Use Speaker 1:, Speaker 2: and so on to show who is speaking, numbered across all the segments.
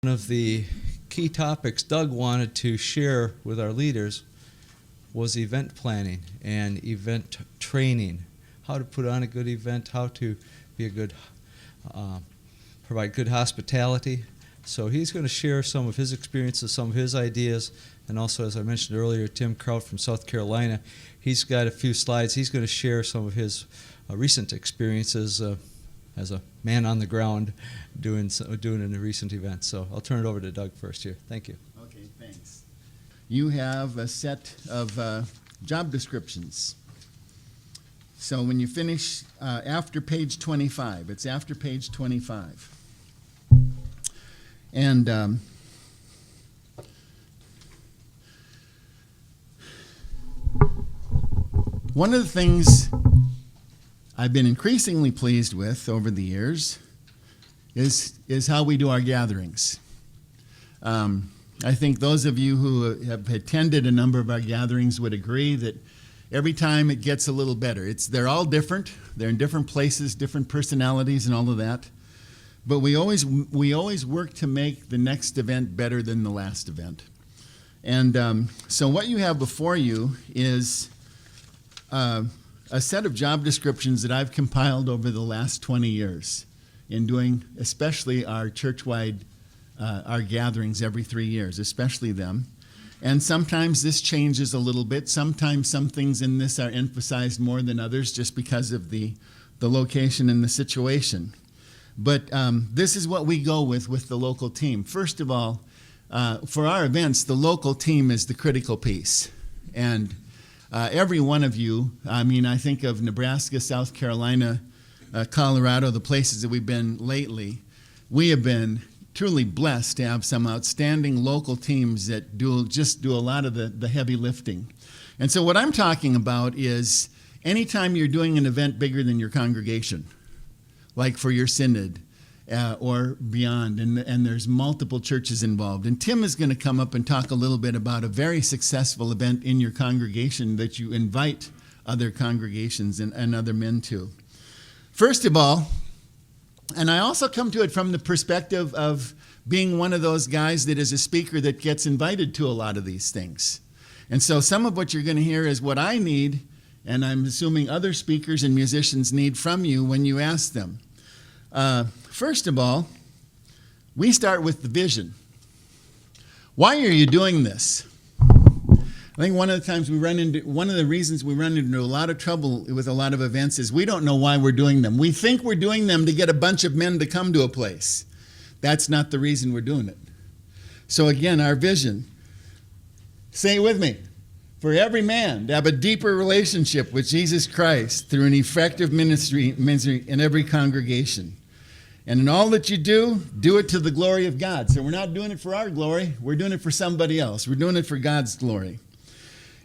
Speaker 1: One of the key topics Doug wanted to share with our leaders was event planning and event training. How to put on a good event, how to be a good, provide good hospitality. So he's going to share some of his experiences, some of his ideas, and also, as I mentioned earlier, Tim Kraut from South Carolina. He's got a few slides. He's going to share some of his recent experiences as a man on the ground doing in a recent event. So I'll turn it over to Doug first here. Thank you.
Speaker 2: Okay, thanks. You have a set of job descriptions. So when you finish after page 25, it's after page 25. And one of the things I've been increasingly pleased with over the years is how we do our gatherings. I think those of you who have attended a number of our gatherings would agree that every time it gets a little better. They're all different. They're in different places, different personalities and all of that. But we always work to make the next event better than the last event. And so what you have before you is a set of job descriptions that I've compiled over the last 20 years in doing especially our church-wide, our gatherings every 3 years, especially them. And sometimes this changes a little bit. Sometimes some things in this are emphasized more than others just because of the location and the situation. But this is what we go with the local team. First of all, for our events, the local team is the critical piece. And every one of you, I think of Nebraska, South Carolina, Colorado, the places that we've been lately. We have been truly blessed to have some outstanding local teams that do a lot of the heavy lifting. And so what I'm talking about is anytime you're doing an event bigger than your congregation, like for your synod or beyond, and there's multiple churches involved. And Tim is going to come up and talk a little bit about a very successful event in your congregation that you invite other congregations and other men to. First of all, and I also come to it from the perspective of being one of those guys that is a speaker that gets invited to a lot of these things. And so some of what you're going to hear is what I need, and I'm assuming other speakers and musicians need from you when you ask them. First of all, we start with the vision. Why are you doing this? I think one of the reasons we run into a lot of trouble with a lot of events is we don't know why we're doing them. We think we're doing them to get a bunch of men to come to a place. That's not the reason we're doing it. So again, our vision. Say it with me. For every man to have a deeper relationship with Jesus Christ through an effective ministry in every congregation. And in all that you do it to the glory of God. So we're not doing it for our glory. We're doing it for somebody else. We're doing it for God's glory.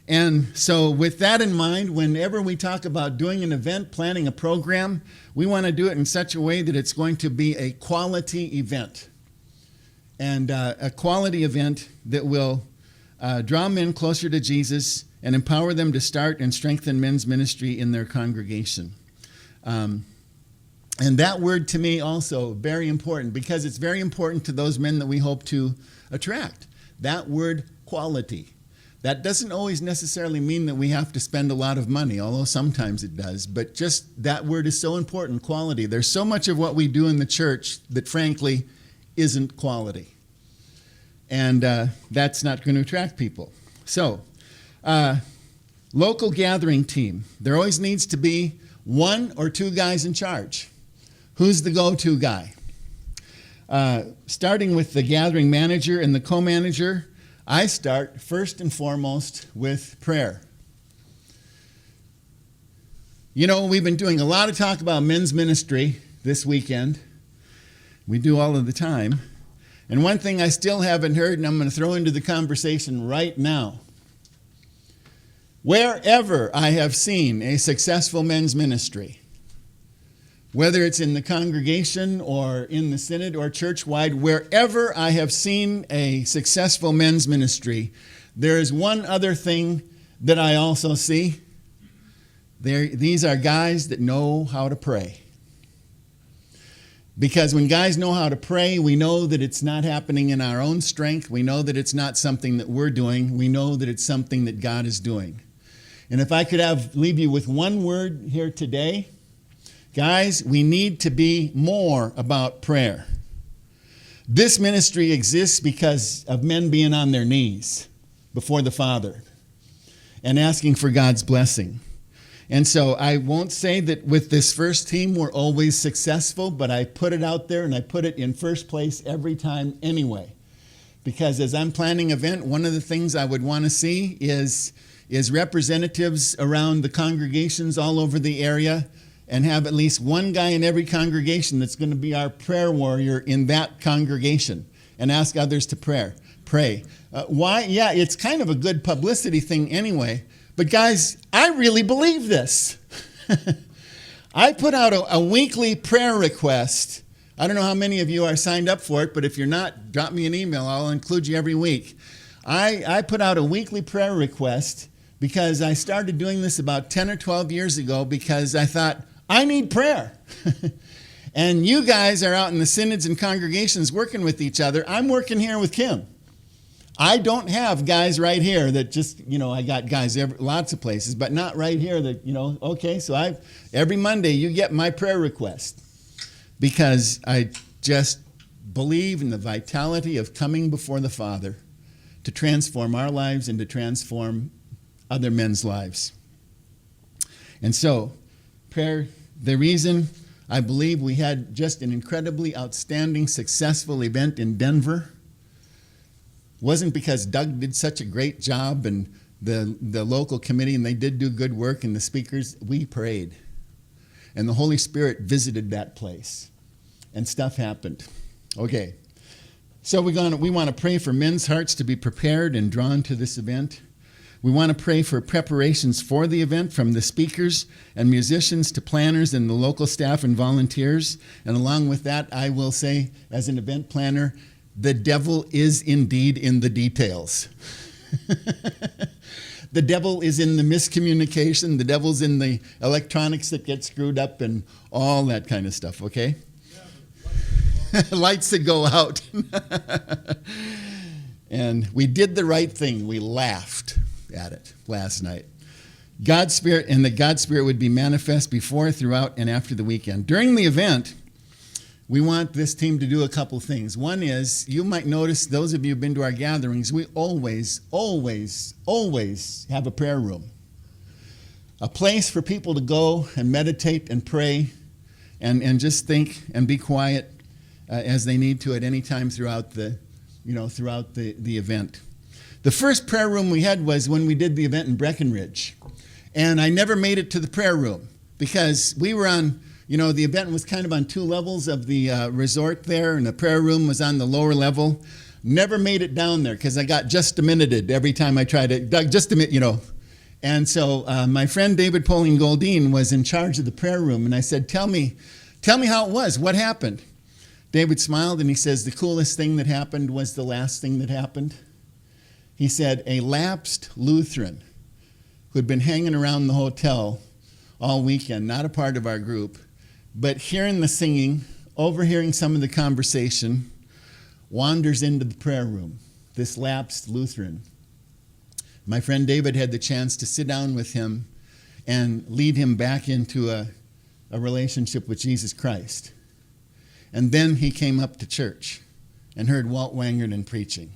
Speaker 2: And so with that in mind, whenever we talk about doing an event, planning a program, we want to do it in such a way that it's going to be a quality event. And a quality event that will draw men closer to Jesus and empower them to start and strengthen men's ministry in their congregation. And that word to me also very important because it's very important to those men that we hope to attract. That word quality. That doesn't always necessarily mean that we have to spend a lot of money, although sometimes it does. But just that word is so important, quality. There's so much of what we do in the church that frankly isn't quality. And that's not going to attract people. So, local gathering team. There always needs to be one or two guys in charge. Who's the go-to guy? Starting with the gathering manager and the co-manager, I start first and foremost with prayer. You know, we've been doing a lot of talk about men's ministry this weekend. We do all of the time. And one thing I still haven't heard, and I'm going to throw into the conversation right now. Wherever I have seen a successful men's ministry, whether it's in the congregation or in the synod or church-wide, wherever I have seen a successful men's ministry, there is one other thing that I also see. These are guys that know how to pray. Because when guys know how to pray, we know that it's not happening in our own strength. We know that it's not something that we're doing. We know that it's something that God is doing. And if I could leave you with one word here today, guys, we need to be more about prayer. This ministry exists because of men being on their knees before the Father and asking for God's blessing. And so I won't say that with this first team we're always successful, but I put it out there and I put it in first place every time anyway. Because as I'm planning an event, one of the things I would want to see is representatives around the congregations all over the area, and have at least one guy in every congregation that's going to be our prayer warrior in that congregation and ask others to pray. Why? Yeah, it's kind of a good publicity thing anyway. But guys, I really believe this. I put out a weekly prayer request. I don't know how many of you are signed up for it, but if you're not, drop me an email. I'll include you every week. I put out a weekly prayer request because I started doing this about 10 or 12 years ago because I thought, I need prayer. And you guys are out in the synods and congregations working with each other. I'm working here with Kim. I don't have guys right here that just, I got guys lots of places, but not right here that, okay, so every Monday you get my prayer request because I just believe in the vitality of coming before the Father to transform our lives and to transform other men's lives. And so, prayer, the reason I believe we had just an incredibly outstanding, successful event in Denver wasn't because Doug did such a great job and the local committee, and they did do good work, and the speakers, we prayed. And the Holy Spirit visited that place, and stuff happened. Okay, so we want to pray for men's hearts to be prepared and drawn to this event. We want to pray for preparations for the event from the speakers and musicians to planners and the local staff and volunteers. And along with that, I will say, as an event planner, the devil is indeed in the details. The devil is in the miscommunication. The devil's in the electronics that get screwed up and all that kind of stuff, okay? Yeah, lights that go out. And we did the right thing. We laughed at it last night. God's Spirit, and that God's Spirit would be manifest before, throughout, and after the weekend. During the event, we want this team to do a couple things. One is, you might notice, those of you who've been to our gatherings, we always have a prayer room. A place for people to go and meditate and pray and just think and be quiet as they need to at any time throughout the event. The first prayer room we had was when we did the event in Breckenridge. And I never made it to the prayer room because we were on, the event was kind of on two levels of the resort there, and the prayer room was on the lower level. Never made it down there because I got just a minuted every time I tried it. Doug, just a minute, And so my friend David Poling Goldine was in charge of the prayer room, and I said, tell me how it was. What happened? David smiled and he says, the coolest thing that happened was the last thing that happened. He said, a lapsed Lutheran who had been hanging around the hotel all weekend, not a part of our group, but hearing the singing, overhearing some of the conversation, wanders into the prayer room, this lapsed Lutheran. My friend David had the chance to sit down with him and lead him back into a relationship with Jesus Christ. And then he came up to church and heard Walt Wangerton preaching.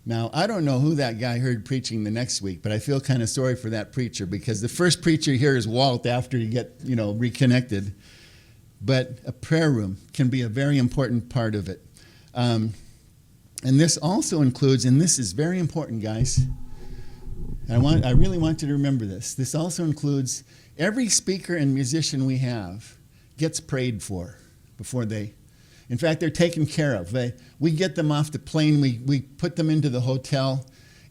Speaker 2: Now, I don't know who that guy heard preaching the next week, but I feel kind of sorry for that preacher because the first preacher here is Walt after you get, reconnected. But a prayer room can be a very important part of it. And this also includes, and this is very important, guys. I really want you to remember this. This also includes every speaker and musician we have gets prayed for before they. In fact, they're taken care of. We get them off the plane, we put them into the hotel,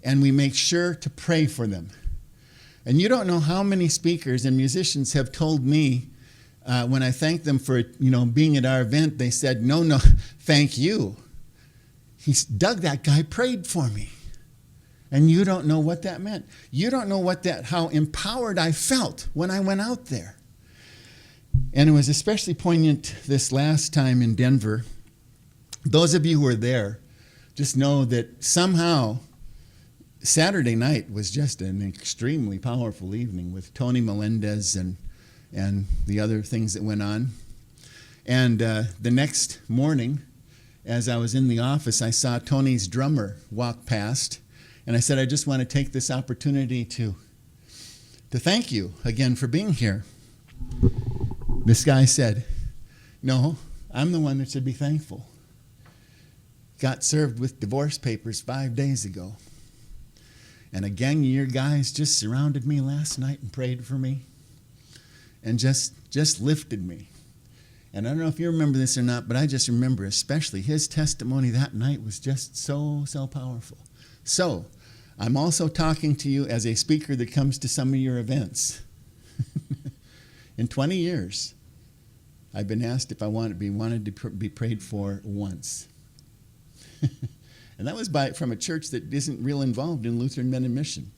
Speaker 2: and we make sure to pray for them. And you don't know how many speakers and musicians have told me when I thanked them for being at our event, they said, no, thank you. Doug, that guy prayed for me. And you don't know what that meant. You don't know how empowered I felt when I went out there. And it was especially poignant this last time in Denver. Those of you who were there just know that somehow Saturday night was just an extremely powerful evening with Tony Melendez and the other things that went on. And the next morning, as I was in the office, I saw Tony's drummer walk past, and I said, I just want to take this opportunity to thank you again for being here. This guy said, no, I'm the one that should be thankful. Got served with divorce papers 5 days ago. And a gang of your guys just surrounded me last night and prayed for me and just lifted me. And I don't know if you remember this or not, but I just remember especially his testimony that night was just so powerful. So, I'm also talking to you as a speaker that comes to some of your events. In 20 years, I've been asked if I wanted to be prayed for once. And that was from a church that isn't real involved in Lutheran Men in Mission.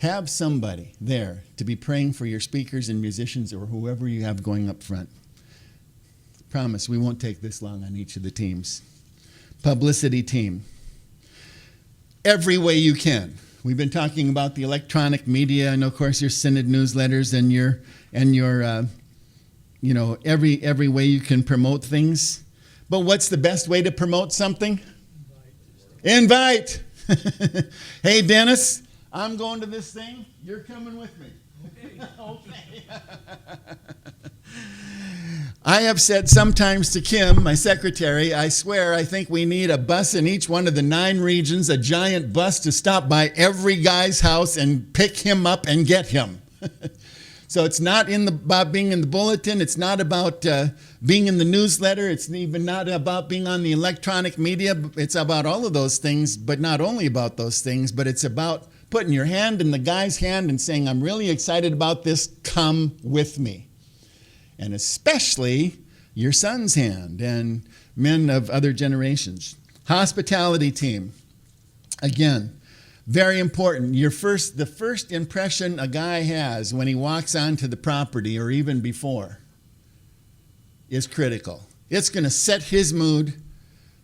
Speaker 2: Have somebody there to be praying for your speakers and musicians or whoever you have going up front. Promise, we won't take this long on each of the teams. Publicity team. Every way you can. We've been talking about the electronic media and of course your synod newsletters and your every way you can promote things. But what's the best way to promote something? Invite. Hey Dennis, I'm going to this thing. You're coming with me. Okay. I have said sometimes to Kim, my secretary, I swear I think we need a bus in each one of the 9 regions, a giant bus to stop by every guy's house and pick him up and get him. So it's not about being in the bulletin. It's not about being in the newsletter. It's even not about being on the electronic media. It's about all of those things, but not only about those things, but it's about putting your hand in the guy's hand and saying, I'm really excited about this. Come with me. And especially your son's hand and men of other generations. Hospitality team. Again, very important. The first impression a guy has when he walks onto the property or even before is critical. It's going to set his mood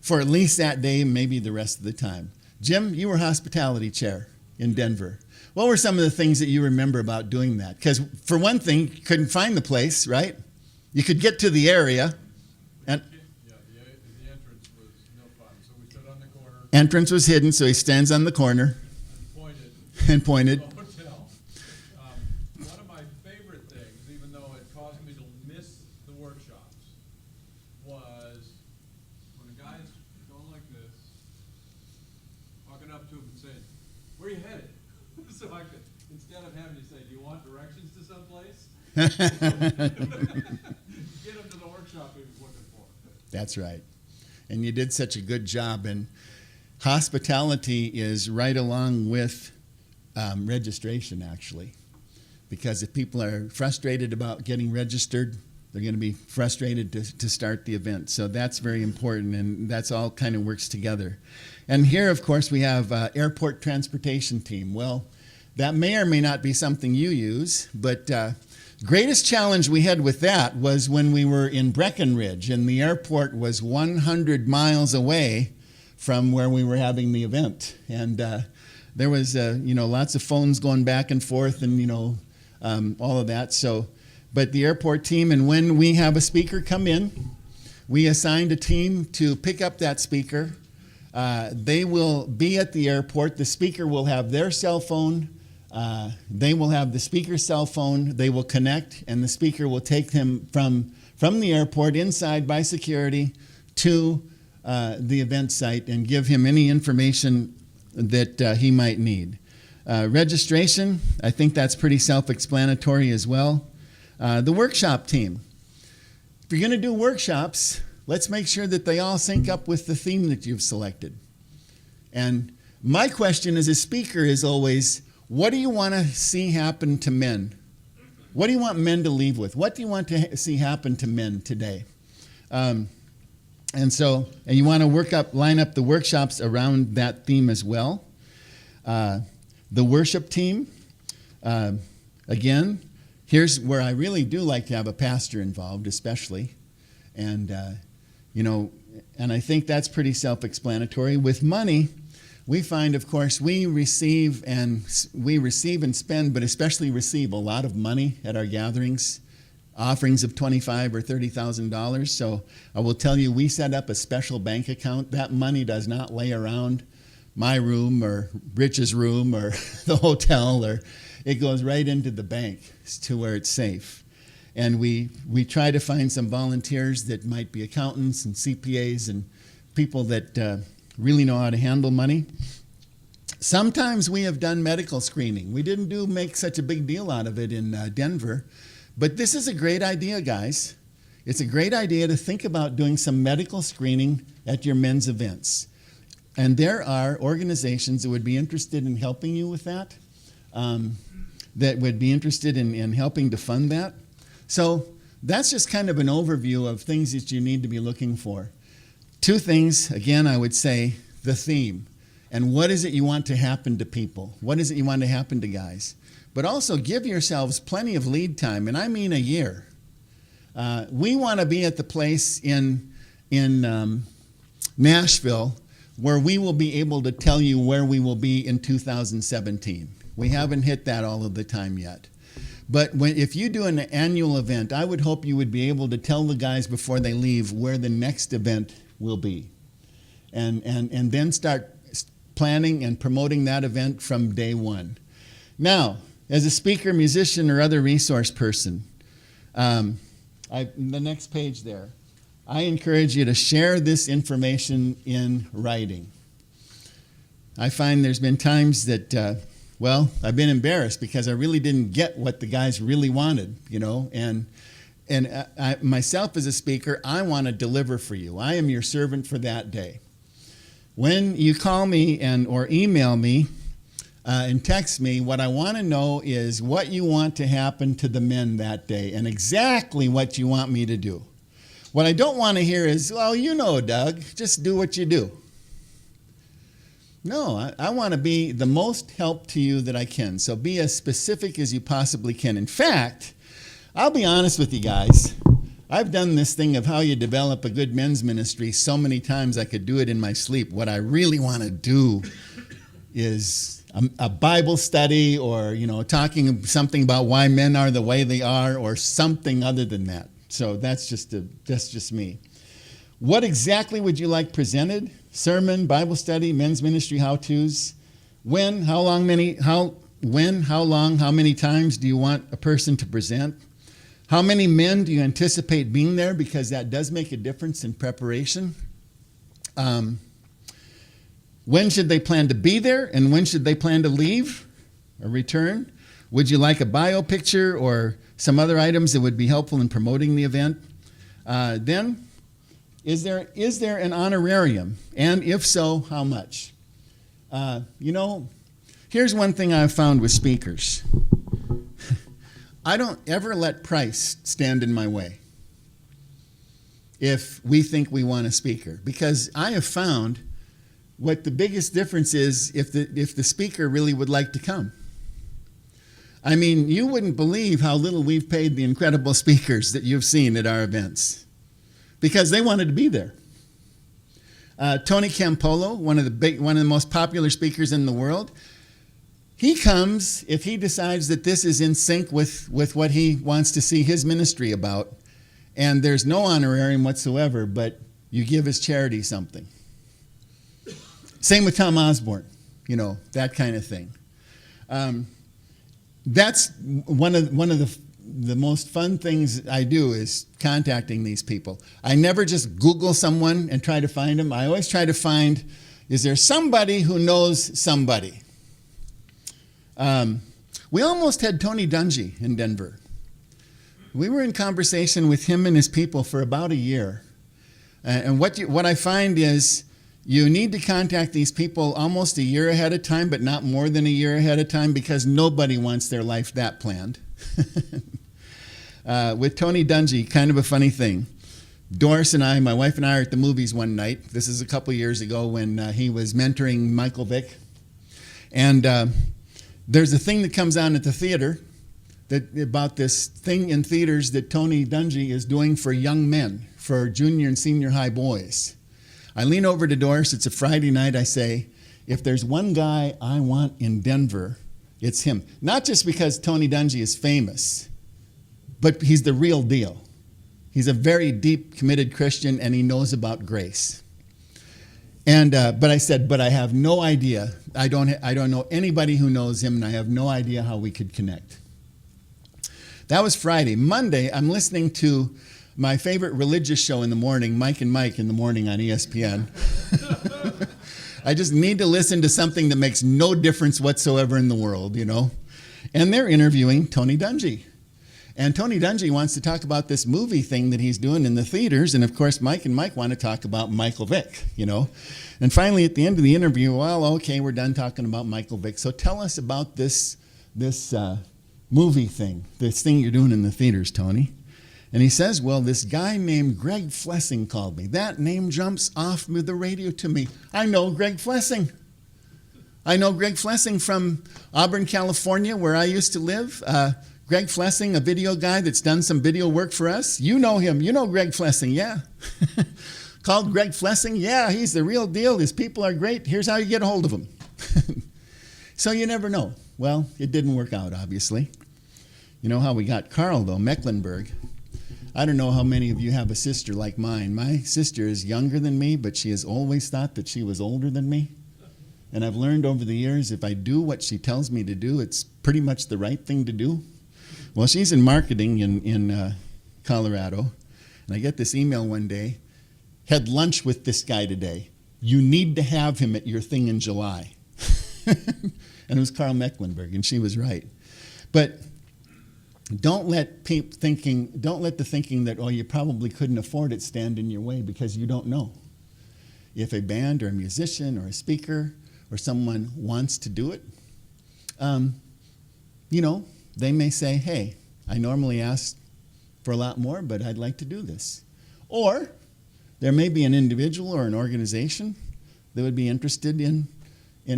Speaker 2: for at least that day, maybe the rest of the time. Jim, you were hospitality chair in Denver. What were some of the things that you remember about doing that? Because for one thing, you couldn't find the place, right? You could get to the area. And
Speaker 3: the entrance was no fun. So we stood on the corner.
Speaker 2: Entrance was hidden, so he stands on the corner. And pointed.
Speaker 3: Hotel. One of my favorite things, even though it caused me to miss the workshops, was when a guy's going like this, walking up to him and saying, "Where are you headed?" So I could, instead of having to say, "Do you want directions to someplace?" Get him to the workshop he was looking for.
Speaker 2: That's right. And you did such a good job. And hospitality is right along with registration, actually. Because if people are frustrated about getting registered, they're going to be frustrated to start the event. So that's very important, and that's all kind of works together. And here, of course, we have airport transportation team. Well, that may or may not be something you use, but greatest challenge we had with that was when we were in Breckenridge, and the airport was 100 miles away from where we were having the event. And there was, lots of phones going back and forth and, all of that. So, but the airport team, and when we have a speaker come in, we assigned a team to pick up that speaker. They will be at the airport. The speaker will have their cell phone. They will have the speaker's cell phone. They will connect, and the speaker will take them from the airport inside by security to the event site and give him any information that he might need. Registration, I think that's pretty self-explanatory as well. The workshop team. If you're going to do workshops, let's make sure that they all sync up with the theme that you've selected. And my question as a speaker is always, what do you want to see happen to men? What do you want men to leave with? What do you want to see happen to men today? And you want to line up the workshops around that theme as well. The worship team, again, Here's where I really do like to have a pastor involved, especially. And, and I think that's pretty self-explanatory. With money, we find, of course, we receive and spend, but especially receive a lot of money at our gatherings, offerings of $25,000 or $30,000. So I will tell you, we set up a special bank account. That money does not lay around my room or Rich's room or the hotel, or it goes right into the bank to where it's safe. And we try to find some volunteers that might be accountants and CPAs and people that really know how to handle money. Sometimes we have done medical screening. We didn't make such a big deal out of it in Denver, but this is a great idea, guys. It's a great idea to think about doing some medical screening at your men's events. And there are organizations that would be interested in helping you with that, that would be interested in helping to fund that. So that's just kind of an overview of things that you need to be looking for. Two things, again, I would say, the theme. And what is it you want to happen to people? What is it you want to happen to guys? But also give yourselves plenty of lead time, and I mean a year. We want to be at the place in Nashville where we will be able to tell you where we will be in 2017. We haven't hit that all of the time yet. But if you do an annual event, I would hope you would be able to tell the guys before they leave where the next event will be. And then start planning and promoting that event from day one. Now, as a speaker, musician, or other resource person, the next page there, I encourage you to share this information in writing. I find there's been times that, I've been embarrassed because I really didn't get what the guys really wanted, and I, myself as a speaker, I want to deliver for you. I am your servant for that day. When you call me or email me and text me, what I want to know is what you want to happen to the men that day and exactly what you want me to do. What I don't want to hear is, well, Doug, just do what you do. No, I want to be the most help to you that I can. So be as specific as you possibly can. In fact, I'll be honest with you guys. I've done this thing of how you develop a good men's ministry so many times I could do it in my sleep. What I really want to do is a Bible study or, talking something about why men are the way they are or something other than that. So that's just me. What exactly would you like presented? Sermon, Bible study, men's ministry how-tos? When, how long, how many times do you want a person to present? How many men do you anticipate being there? Because that does make a difference in preparation. When should they plan to be there? And when should they plan to leave or return? Would you like a bio picture or some other items that would be helpful in promoting the event? Then, is there an honorarium? And if so, how much? Here's one thing I've found with speakers. I don't ever let price stand in my way if we think we want a speaker. Because I have found what the biggest difference is if the speaker really would like to come. I mean, you wouldn't believe how little we've paid the incredible speakers that you've seen at our events because they wanted to be there. Tony Campolo, one of the most popular speakers in the world, he comes if he decides that this is in sync with what he wants to see his ministry about, and there's no honorarium whatsoever, but you give his charity something. Same with Tom Osborne, that kind of thing. That's one of the most fun things I do is contacting these people. I never just Google someone and try to find them. I always try to find, is there somebody who knows somebody? We almost had Tony Dungy in Denver. We were in conversation with him and his people for about a year. And what I find is you need to contact these people almost a year ahead of time, but not more than a year ahead of time because nobody wants their life that planned. With Tony Dungy, kind of a funny thing. Doris and I, my wife and I, are at the movies one night. This is a couple years ago when he was mentoring Michael Vick. And there's a thing that comes on at the theater about this thing in theaters that Tony Dungy is doing for young men, for junior and senior high boys. I lean over to Doris, it's a Friday night, I say, if there's one guy I want in Denver, it's him. Not just because Tony Dungy is famous, but he's the real deal. He's a very deep, committed Christian, and he knows about grace. And but I said, but I have no idea. I don't know anybody who knows him, and I have no idea how we could connect. That was Friday. Monday, I'm listening to my favorite religious show in the morning, Mike and Mike in the morning on ESPN. I just need to listen to something that makes no difference whatsoever in the world, you know. And they're interviewing Tony Dungy. And Tony Dungy wants to talk about this movie thing that he's doing in the theaters. And of course, Mike and Mike want to talk about Michael Vick, you know. And finally, at the end of the interview, well, okay, we're done talking about Michael Vick. So tell us about this movie thing, this thing you're doing in the theaters, Tony. And he says, well, this guy named Greg Flessing called me. That name jumps off the radio to me. I know Greg Flessing. I know Greg Flessing from Auburn, California, where I used to live. Greg Flessing, a video guy that's done some video work for us. You know him. You know Greg Flessing, yeah. Called Greg Flessing. Yeah, he's the real deal. His people are great. Here's how you get a hold of him. So you never know. Well, it didn't work out, obviously. You know how we got Carl, though, Mecklenburg. I don't know how many of you have a sister like mine. My sister is younger than me, but she has always thought that she was older than me. And I've learned over the years, if I do what she tells me to do, it's pretty much the right thing to do. Well, she's in marketing in Colorado, and I get this email one day, had lunch with this guy today. You need to have him at your thing in July. And it was Carl Mecklenburg, and she was right. But don't let the thinking that, oh, you probably couldn't afford it stand in your way, because you don't know. If a band or a musician or a speaker or someone wants to do it, you know, they may say, hey, I normally ask for a lot more, but I'd like to do this. Or there may be an individual or an organization that would be interested in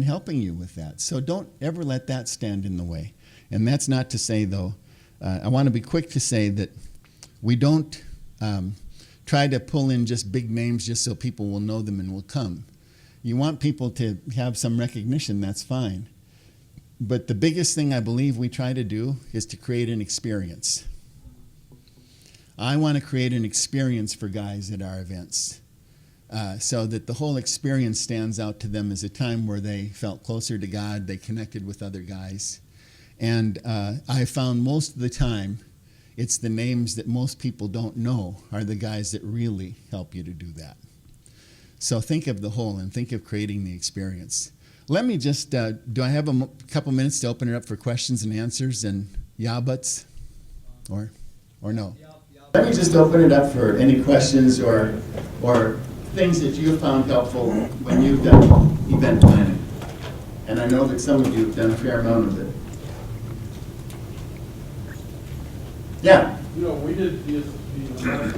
Speaker 2: helping you with that. So don't ever let that stand in the way. And that's not to say, though, I want to be quick to say that we don't try to pull in just big names just so people will know them and will come. You want people to have some recognition, that's fine. But the biggest thing I believe we try to do is to create an experience. I want to create an experience for guys at our events so that the whole experience stands out to them as a time where they felt closer to God, they connected with other guys. And I found most of the time it's the names that most people don't know are the guys that really help you to do that. So think of the whole and think of creating the experience. Let me just, do I have a couple minutes to open it up for questions and answers and yeah-buts? Or no? Let me just open it up for any questions or things that you have found helpful when you've done event planning. And I know that some of you have done a fair amount of it. Yeah?
Speaker 3: You know, we did the Synod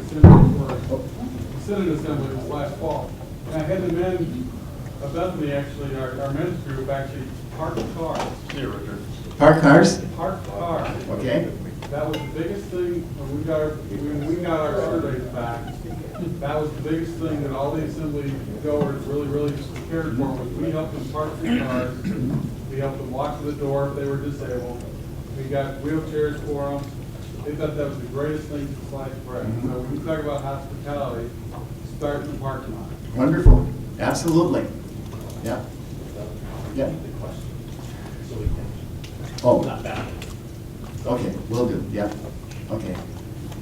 Speaker 3: Assembly this last fall. And I had the men of Bethany, actually, our men's group, actually park cars. Here, Richard.
Speaker 2: Park cars?
Speaker 3: Park cars.
Speaker 2: Okay.
Speaker 3: That was the biggest thing when we got our surveys back. That was the biggest thing that all the assembly goers really cared for. Was we helped them park their cars. We helped them walk to the door if they were disabled. We got wheelchairs for them. They thought that was the greatest thing since sliced bread. So when you talk about hospitality, start in the parking lot.
Speaker 2: Wonderful. Absolutely. Yeah. Yeah. Oh.
Speaker 4: Not bad.
Speaker 2: Okay, will do. Yeah. Okay.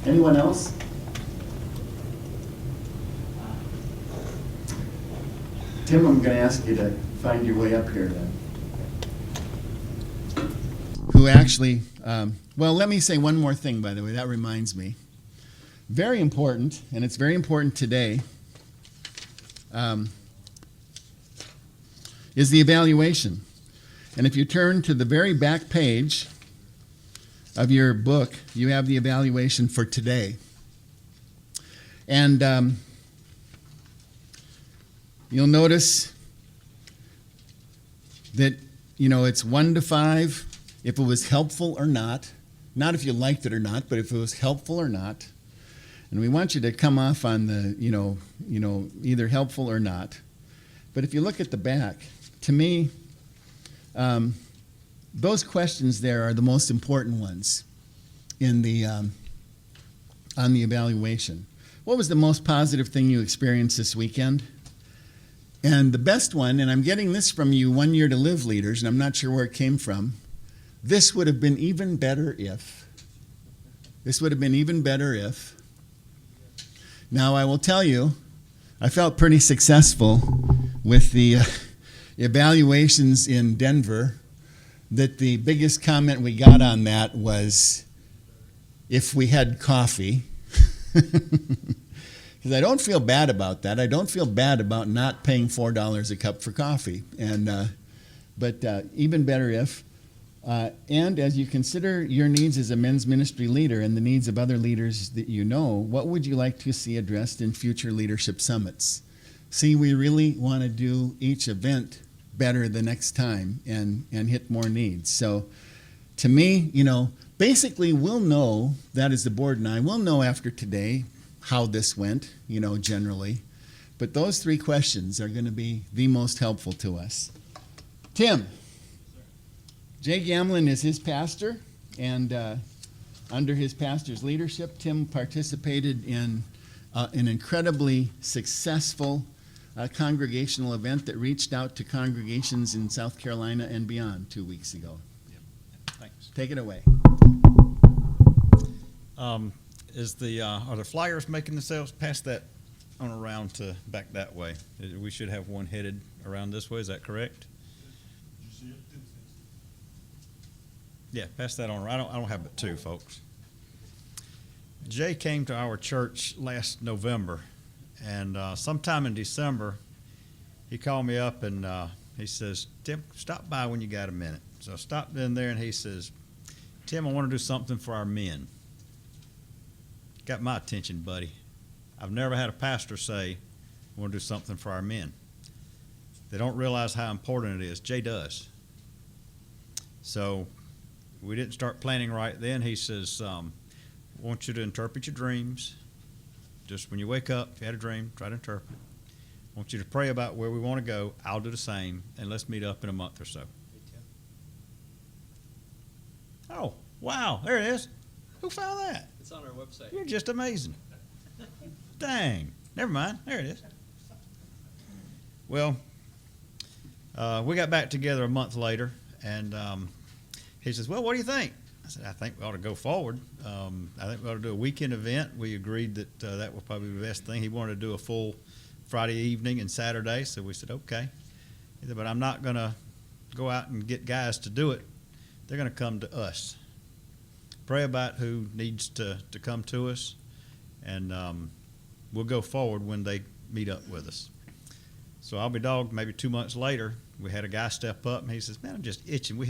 Speaker 2: Anyone else? Tim, I'm going to ask you to find your way up here then. Who actually, well, let me say one more thing, by the way. That reminds me. Very important, and it's very important today, is the evaluation. And if you turn to the very back page of your book, you have the evaluation for today. And you'll notice that, you know, it's 1 to 5, if it was helpful or not, not if you liked it or not, but if it was helpful or not. And we want you to come off on the, either helpful or not. But if you look at the back, to me, those questions there are the most important ones in the on the evaluation. What was the most positive thing you experienced this weekend? And the best one, and I'm getting this from you 1 Year to Live leaders, and I'm not sure where it came from. This would have been even better if. This would have been even better if. Now, I will tell you, I felt pretty successful with the evaluations in Denver, that the biggest comment we got on that was if we had coffee. Because I don't feel bad about that. I don't feel bad about not paying $4 a cup for coffee. But even better if. And as you consider your needs as a men's ministry leader and the needs of other leaders that you know, what would you like to see addressed in future leadership summits? See, we really want to do each event better the next time and hit more needs. So to me, basically we'll know, that is the board and I, we'll know after today how this went, generally. But those 3 questions are going to be the most helpful to us. Tim. Jay Gamlin is his pastor, and under his pastor's leadership, Tim participated in an incredibly successful congregational event that reached out to congregations in South Carolina and beyond 2 weeks ago.
Speaker 4: Yep. Thanks.
Speaker 2: Take it away.
Speaker 4: Are the flyers making themselves? Pass that on around to back that way. We should have one headed around this way. Is that correct? Yeah, pass that on. I don't have but 2, folks. Jay came to our church last November, and sometime in December, he called me up and he says, "Tim, stop by when you got a minute." So I stopped in there, and he says, "Tim, I want to do something for our men." Got my attention, buddy. I've never had a pastor say, "I want to do something for our men." They don't realize how important it is. Jay does. So we didn't start planning right then. He says, "I want you to interpret your dreams. Just when you wake up, if you had a dream, try to interpret it. I want you to pray about where we want to go. I'll do the same, and let's meet up in a month or so." Oh, wow, there it is. Who found that?
Speaker 5: It's on our website.
Speaker 4: You're just amazing. Dang. Never mind. There it is. Well, we got back together a month later, and he says, "Well, what do you think?" I said, "I think we ought to go forward. I think we ought to do a weekend event." We agreed that that was probably the best thing. He wanted to do a full Friday evening and Saturday, so we said, okay. He said, "But I'm not going to go out and get guys to do it. They're going to come to us. Pray about who needs to come to us, and we'll go forward when they meet up with us." So I'll be dogged, maybe 2 months later, we had a guy step up, and he says, "Man, I'm just itching." We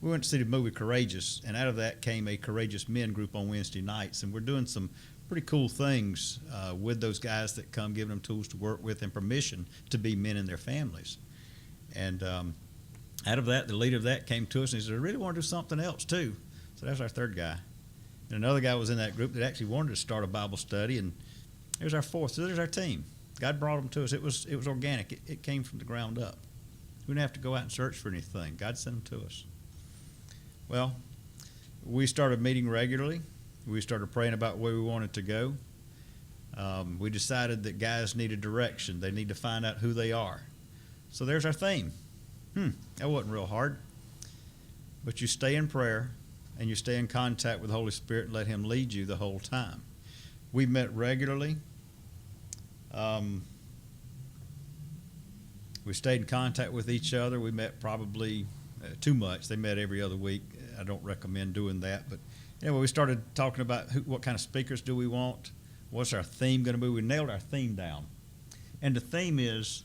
Speaker 4: went to see the movie Courageous, and out of that came a Courageous Men group on Wednesday nights, and we're doing some pretty cool things with those guys that come, giving them tools to work with and permission to be men in their families. And out of that, the leader of that came to us, and he said, "I really want to do something else too." So that's our 3rd guy. And another guy was in that group that actually wanted to start a Bible study, and there's our 4th. So there's our team. God brought them to us. It was organic. It came from the ground up. We didn't have to go out and search for anything. God sent them to us. Well, we started meeting regularly. We started praying about where we wanted to go. We decided that guys needed direction. They need to find out who they are. So there's our theme. That wasn't real hard. But you stay in prayer, and you stay in contact with the Holy Spirit and let Him lead you the whole time. We met regularly. We stayed in contact with each other. We met probably too much. They met every other week. I don't recommend doing that. But anyway, we started talking about what kind of speakers do we want. What's our theme going to be? We nailed our theme down. And the theme is,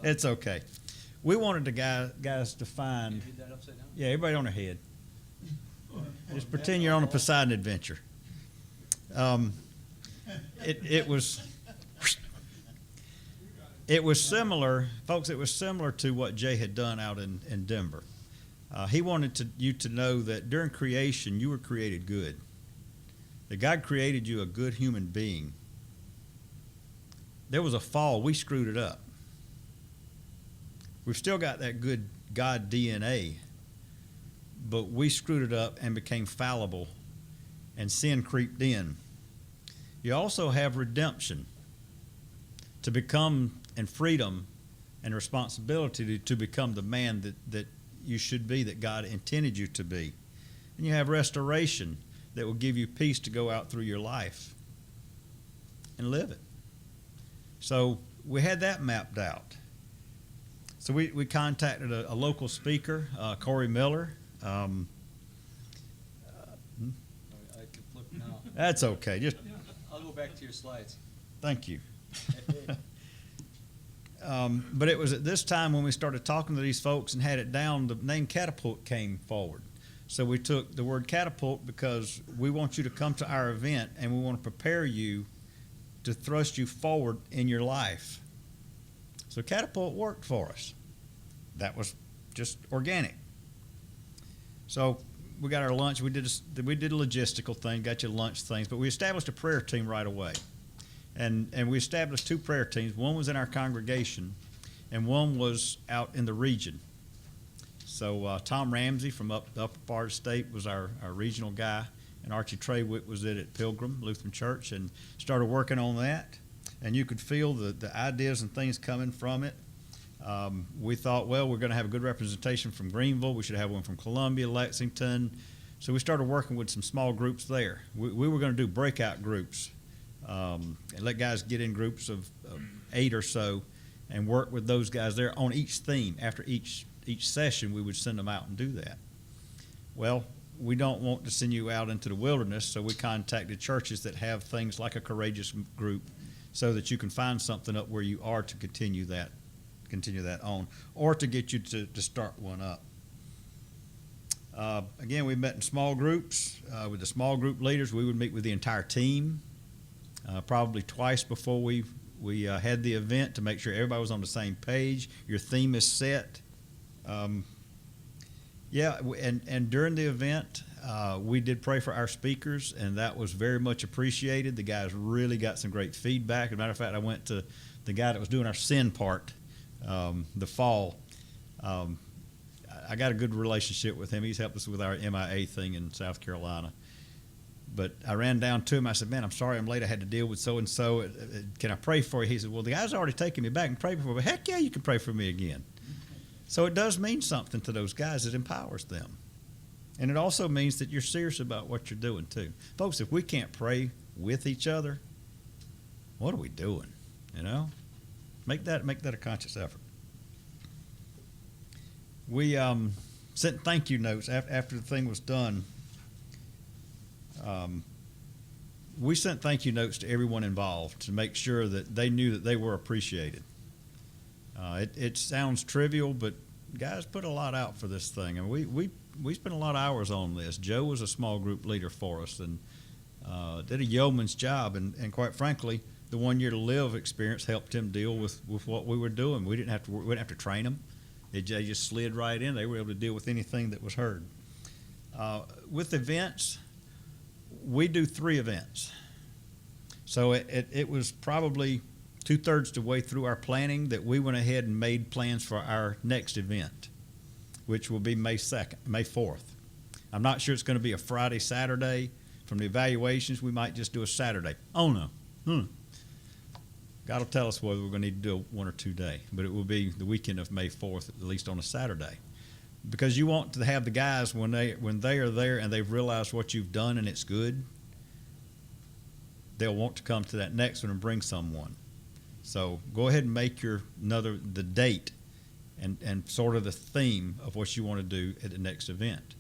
Speaker 4: it's okay. We wanted the guys to find.
Speaker 5: Can you read that upside down?
Speaker 4: Yeah, everybody on their head. Just pretend you're on a Poseidon adventure. It was similar, folks. It was similar to what Jay had done out in Denver. He wanted you to know that during creation, you were created good. That God created you a good human being. There was a fall. We screwed it up. We've still got that good God DNA, but we screwed it up and became fallible, and sin creeped in. You also have redemption to become, and freedom and responsibility to become the man that you should be, that God intended you to be. And you have restoration that will give you peace to go out through your life and live it. So we had that mapped out. So we contacted a local speaker, Corey Miller.
Speaker 1: I can flip now.
Speaker 4: That's okay. Just
Speaker 1: I'll go back to your slides.
Speaker 4: thank you. But it was at this time when we started talking to these folks and had it down, the name Catapult came forward. So we took the word catapult because we want you to come to our event and we want to prepare you to thrust you forward in your life. So catapult worked for us. That was just organic. So we got our lunch. We did a logistical thing, got you lunch things, but we established a prayer team right away. And we established 2 prayer teams. One was in our congregation, and one was out in the region. So Tom Ramsey from the upper part of the state was our regional guy, and Archie Traywick was at Pilgrim Lutheran Church, and started working on that. And you could feel the ideas and things coming from it. We thought, well, we're going to have a good representation from Greenville. We should have one from Columbia, Lexington. So we started working with some small groups there. We were going to do breakout groups. And let guys get in groups of 8 or so and work with those guys there on each theme. After each session, we would send them out and do that. Well, we don't want to send you out into the wilderness, so we contacted churches that have things like a courageous group so that you can find something up where you are to continue that on, or to get you to start one up. Again, we met in small groups. With the small group leaders, we would meet with the entire team. Probably twice before we had the event to make sure everybody was on the same page. Your theme is set. And during the event, we did pray for our speakers, and that was very much appreciated. The guys really got some great feedback. As a matter of fact, I went to the guy that was doing our sin part the fall. I got a good relationship with him. He's helped us with our MIA thing in South Carolina. But I ran down to him. I said, man, I'm sorry I'm late. I had to deal with so-and-so. Can I pray for you? He said, well, the guy's already taken me back and prayed for me. But heck yeah, you can pray for me again. So it does mean something to those guys. It empowers them. And it also means that you're serious about what you're doing, too. Folks, if we can't pray with each other, what are we doing? You know? Make that a conscious effort. We sent thank you notes after the thing was done. We sent thank you notes to everyone involved to make sure that they knew that they were appreciated. It sounds trivial, but guys put a lot out for this thing, and we spent a lot of hours on this. Joe was a small group leader for us and did a yeoman's job, and quite frankly, the 1 year to live experience helped him deal with what we were doing. We didn't have to train them. They just slid right in. They were able to deal with anything that was heard. With events, we do 3 events. So it was probably 2/3 the way through our planning that we went ahead and made plans for our next event, which will be May 4th. I'm not sure it's going to be a Friday, Saturday. From the evaluations, we might just do a Saturday. Oh, no. God will tell us whether we're going to need to do a 1 or 2 day, but it will be the weekend of May 4th, at least on a Saturday. Because you want to have the guys, when they are there and they've realized what you've done and it's good, they'll want to come to that next one and bring someone. So go ahead and make the date and sort of the theme of what you want to do at the next event.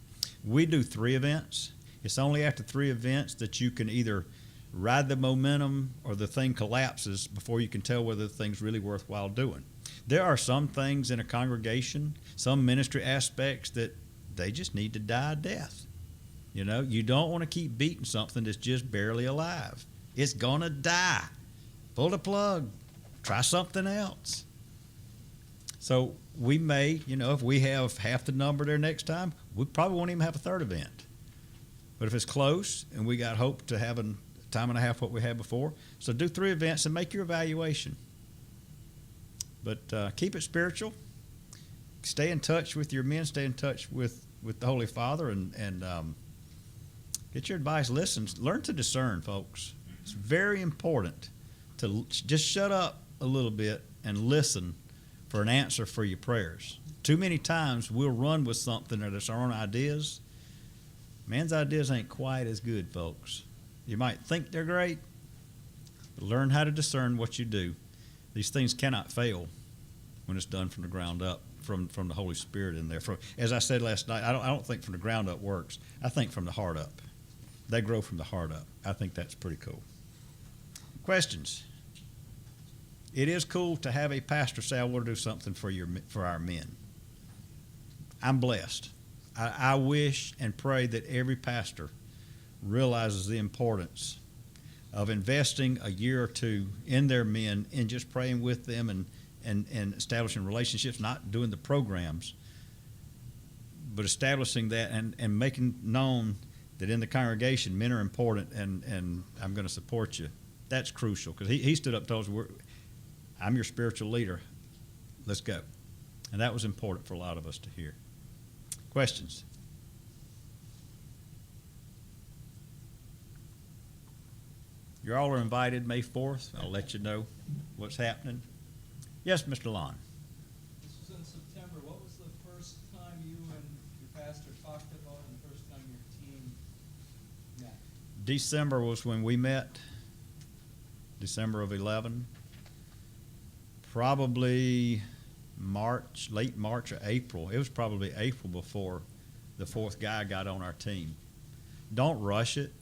Speaker 4: We do 3 events. It's only after 3 events that you can either ride the momentum or the thing collapses before you can tell whether the thing's really worthwhile doing. There are some things in a congregation, some ministry aspects that they just need to die a death. You know, you don't want to keep beating something that's just barely alive. It's gonna die. Pull the plug. Try something else. So we may, if we have half the number there next time, we probably won't even have a third event. But if it's close and we got hope to have a time and a half what we had before, so do 3 events and make your evaluation. But keep it spiritual. Stay in touch with your men. Stay in touch with the Holy Father, and get your advice. Listen. Learn to discern, folks. It's very important to just shut up a little bit and listen for an answer for your prayers. Too many times we'll run with something that is our own ideas. Man's ideas ain't quite as good, folks. You might think they're great, but learn how to discern what you do. These things cannot fail when it's done from the ground up, from the Holy Spirit in there. As I said last night, I don't think from the ground up works. I think from the heart up. They grow from the heart up. I think that's pretty cool. Questions? It is cool to have a pastor say, I want to do something for our men. I'm blessed. I wish and pray that every pastor realizes the importance of investing a year or two in their men and just praying with them and establishing relationships, not doing the programs, but establishing that and making known that in the congregation men are important and I'm going to support you. That's crucial, because he stood up and told us, I'm your spiritual leader. Let's go. And that was important for a lot of us to hear. Questions? You all are invited May 4th. I'll let you know what's happening. Yes, Mr. Lon.
Speaker 5: This was in September. What was the first time you and your pastor talked about and the first time your team met?
Speaker 4: December was when we met. December of 11. Probably March, late March or April. It was probably April before the 4th guy got on our team. Don't rush it.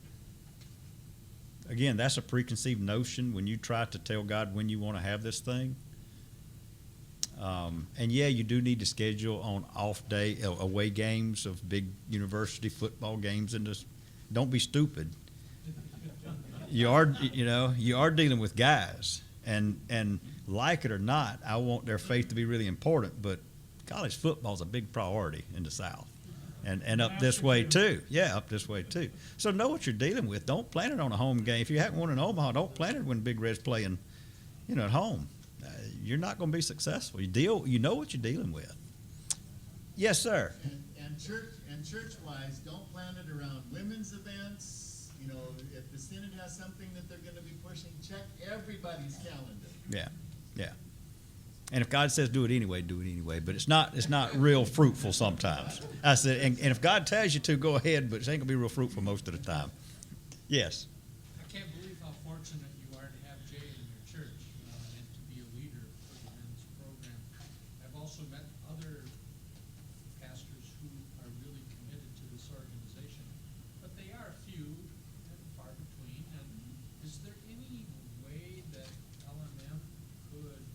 Speaker 4: Again, that's a preconceived notion when you try to tell God when you want to have this thing. And yeah, you do need to schedule on off day away games of big university football games. Don't be stupid. You are dealing with guys, and like it or not, I want their faith to be really important. But college football is a big priority in the South, and up this way too. Yeah, up this way too. So know what you're dealing with. Don't plan it on a home game. If you haven't won in Omaha, don't plan it when Big Red's playing, at home. You're not going to be successful. You know what you're dealing with. Yes, sir.
Speaker 2: And church-wise, don't plan it around women's events. If the synod has something that they're going to be pushing, check everybody's calendar.
Speaker 4: Yeah. And if God says do it anyway, do it anyway. But it's not real fruitful sometimes. I said, and if God tells you to, go ahead, but it ain't going to be real fruitful most of the time. Yes.
Speaker 6: I can't believe how fortunate you are to have Jay in your church and to be a leader for the men's program. I've also met other pastors who are really committed to this organization, but they are few and far between. And is there any way that LMM could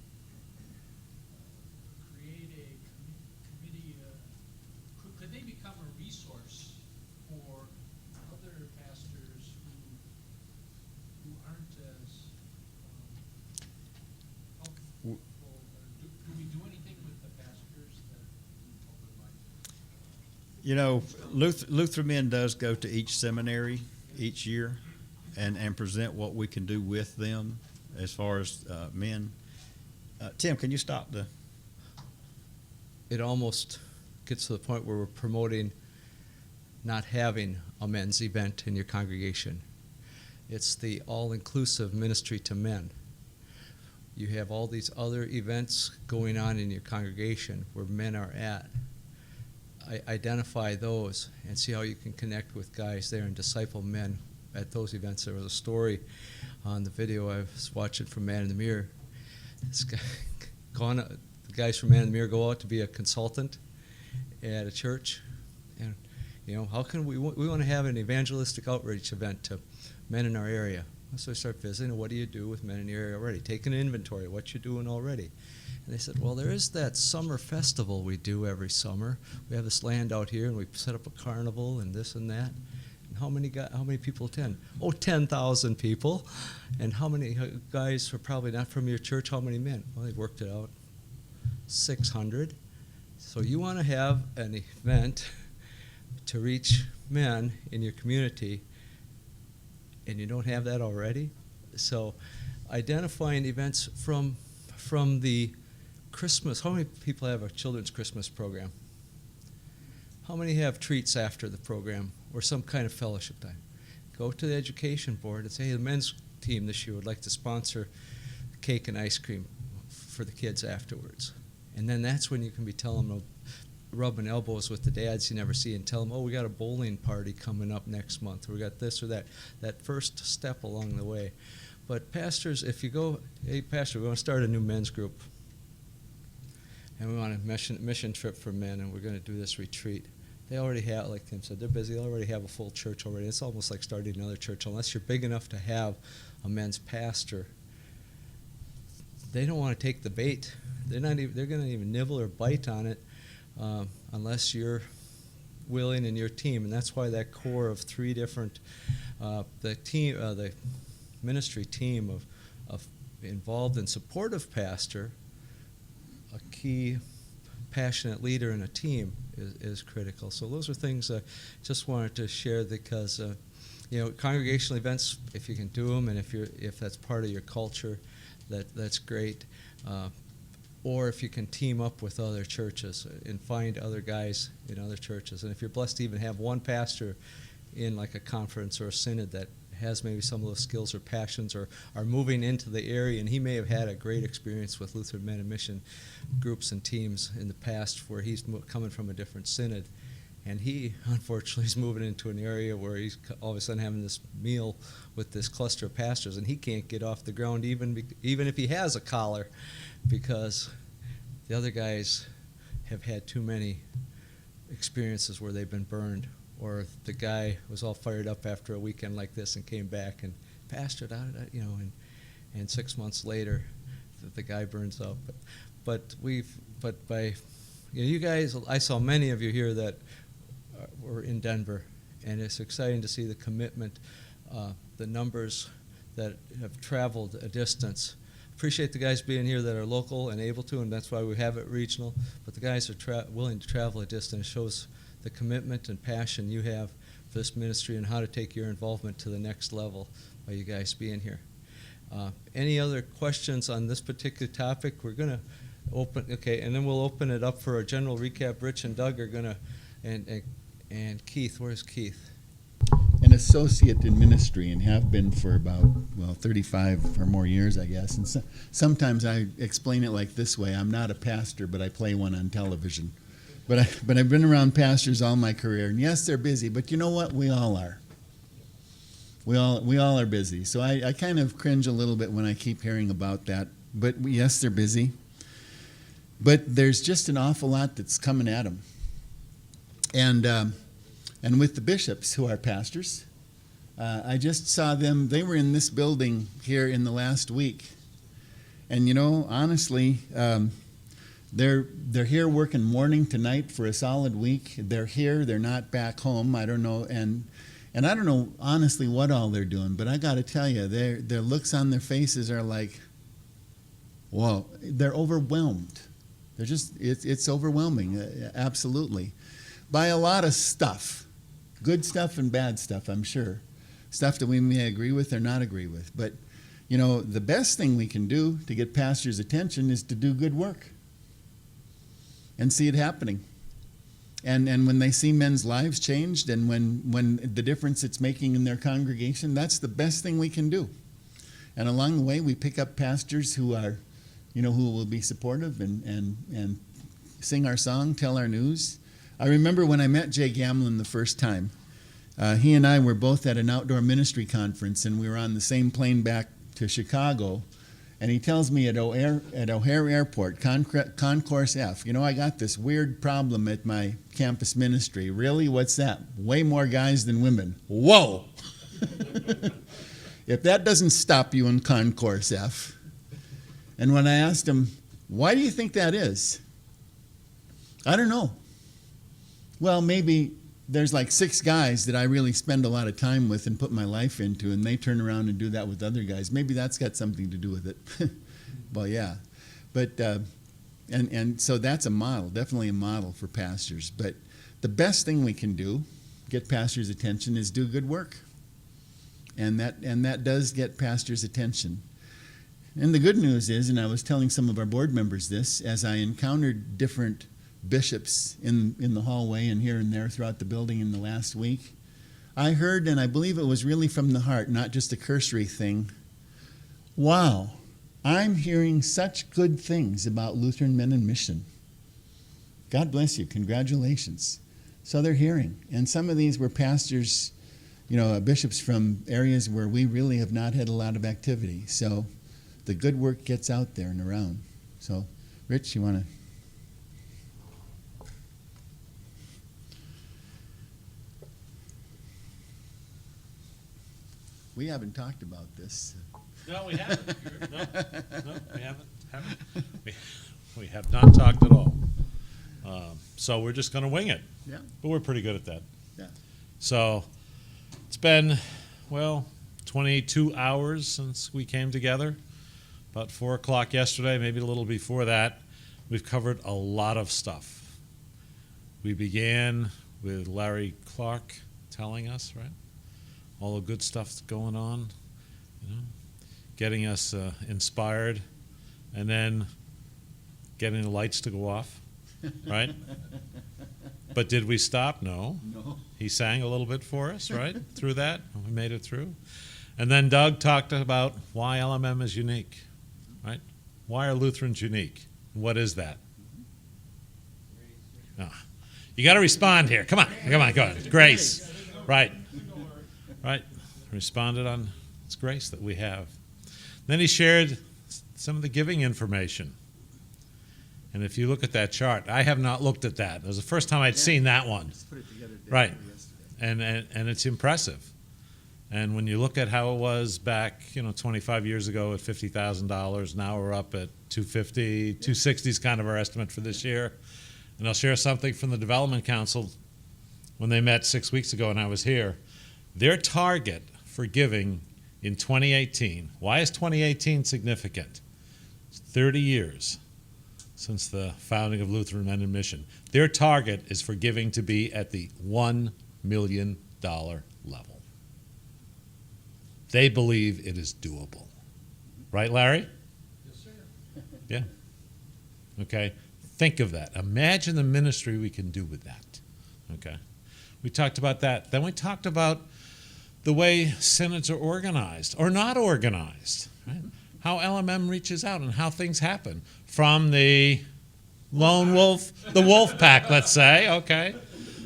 Speaker 6: create a committee? Could they become a resource for other pastors who aren't as helpful? Or do we do anything with the pastors that help advise?
Speaker 4: Lutheran Men does go to each seminary each year and present what we can do with them as far as men. Tim, can you stop the...
Speaker 1: It almost gets to the point where we're promoting not having a men's event in your congregation. It's the all-inclusive ministry to men. You have all these other events going on in your congregation where men are at. Identify those and see how you can connect with guys there and disciple men at those events. There was a story on the video I was watching from Man in the Mirror. This guy, the guys from Man in the Mirror go out to be a consultant at a church, and how can we want to have an evangelistic outreach event to men in our area. So I start visiting. What do you do with men in your area already? Take an inventory. What you doing already? And they said, well, there is that summer festival we do every summer. We have this land out here, and we set up a carnival and this and that. And how many people attend? 10,000 people. And how many guys are probably not from your church? How many men? Well, they worked it out. 600. So you want to have an event to reach men in your community, and you don't have that already. So identifying events from the Christmas. How many people have a children's Christmas program? How many have treats after the program or some kind of fellowship time? Go to the education board and say, hey, the men's team this year would like to sponsor cake and ice cream for the kids afterwards. And then that's when you can be telling them, rubbing elbows with the dads you never see, and tell them, oh, we got a bowling party coming up next month, or we got this or that. That first step along the way. But pastors, if you go, hey, pastor, we want to start a new men's group, and we want a mission trip for men, and we're going to do this retreat. They already have, like Tim said, they're busy. They already have a full church already. It's almost like starting another church. Unless you're big enough to have a men's pastor, they don't want to take the bait. They're going to even nibble or bite on it unless you're willing and your team. And that's why that core of three different, the ministry team of involved and supportive pastor, a key passionate leader in a team is critical. So those are things I just wanted to share because congregational events, if you can do them and if that's part of your culture, that's great. Or if you can team up with other churches and find other guys in other churches. And if you're blessed to even have one pastor in like a conference or a synod that has maybe some of those skills or passions or are moving into the area, and he may have had a great experience with Lutheran Men in Mission groups and teams in the past where he's coming from a different synod, and he unfortunately is moving into an area where he's all of a sudden having this meal with this cluster of pastors, and he can't get off the ground even if he has a collar, because the other guys have had too many experiences where they've been burned. Or the guy was all fired up after a weekend like this and came back and pastored out, and 6 months later, the guy burns up. But you guys, I saw many of you here that were in Denver, and it's exciting to see the commitment, the numbers that have traveled a distance. Appreciate the guys being here that are local and able to, and that's why we have it regional. But the guys are willing to travel a distance. It shows the commitment and passion you have for this ministry and how to take your involvement to the next level by you guys being here. Any other questions on this particular topic? We're going to open, and then we'll open it up for a general recap. Rich and Doug are going to, and Keith, where's Keith?
Speaker 2: An associate in ministry and have been for about, 35 or more years, I guess. And sometimes I explain it like this way. I'm not a pastor, but I play one on television. But I've been around pastors all my career, and yes, they're busy, but you know what? We all are. We all are busy. So I kind of cringe a little bit when I keep hearing about that. But yes, they're busy. But there's just an awful lot that's coming at them. And with the bishops who are pastors, I just saw them. They were in this building here in the last week. And honestly, they're here working morning to night for a solid week. They're here. They're not back home. I don't know. And I don't know honestly what all they're doing. But I got to tell you, their looks on their faces are like, whoa. They're overwhelmed. They're just it's overwhelming. Absolutely, by a lot of stuff, good stuff and bad stuff. I'm sure, stuff that we may agree with or not agree with. But the best thing we can do to get pastors' attention is to do good work. And see it happening. And when they see men's lives changed and when the difference it's making in their congregation, that's the best thing we can do. And along the way, we pick up pastors who are, who will be supportive and sing our song, tell our news. I remember when I met Jay Gamlin the first time. He and I were both at an outdoor ministry conference, and we were on the same plane back to Chicago. And he tells me at O'Hare Airport, Concourse F, I got this weird problem at my campus ministry. Really? What's that? Way more guys than women. Whoa! If that doesn't stop you in Concourse F. And when I asked him, why do you think that is? I don't know. Well, maybe there's like 6 guys that I really spend a lot of time with and put my life into, and they turn around and do that with other guys. Maybe that's got something to do with it. Well, yeah. But And so that's a model, definitely a model for pastors. But the best thing we can do, get pastors' attention, is do good work. And that does get pastors' attention. And the good news is, and I was telling some of our board members this, as I encountered different bishops in the hallway and here and there throughout the building in the last week, I heard, and I believe it was really from the heart, not just a cursory thing, wow, I'm hearing such good things about Lutheran Men in Mission. God bless you. Congratulations. So they're hearing. And some of these were pastors, bishops from areas where we really have not had a lot of activity. So the good work gets out there and around. So, Rich, you want to? We haven't talked about this.
Speaker 7: No, we haven't. No, we haven't. We have not talked at all. So we're just going to wing it.
Speaker 2: Yeah.
Speaker 7: But we're pretty good at that.
Speaker 2: Yeah.
Speaker 7: So it's been, 22 hours since we came together. About 4 o'clock yesterday, maybe a little before that. We've covered a lot of stuff. We began with Larry Clark telling us, right? All the good stuff that's going on, getting us inspired, and then getting the lights to go off, right? But did we stop? No.
Speaker 2: No.
Speaker 7: He sang a little bit for us, right? Through that, we made it through. And then Doug talked about why LMM is unique, right? Why are Lutherans unique? What is that? You got to respond here. Come on, go ahead. Grace, right? Right, responded on it's grace that we have. Then he shared some of the giving information. And if you look at that chart, I have not looked at that. It was the first time I'd seen that one.
Speaker 2: Just put it together
Speaker 7: Right,
Speaker 2: yesterday.
Speaker 7: and it's impressive. And when you look at how it was back, 25 years ago at $50,000, now we're up at 250, 260 is kind of our estimate for this year. And I'll share something from the Development Council when they met 6 weeks ago and I was here. Their target for giving in 2018, why is 2018 significant? It's 30 years since the founding of Lutheran Men in Mission. Their target is for giving to be at the $1 million level. They believe it is doable. Right, Larry?
Speaker 6: Yes, sir.
Speaker 7: Yeah. Okay. Think of that. Imagine the ministry we can do with that. Okay. We talked about that. Then we talked about the way synods are organized or not organized, right? How LMM reaches out and how things happen from the lone wolf, the wolf pack, let's say, okay,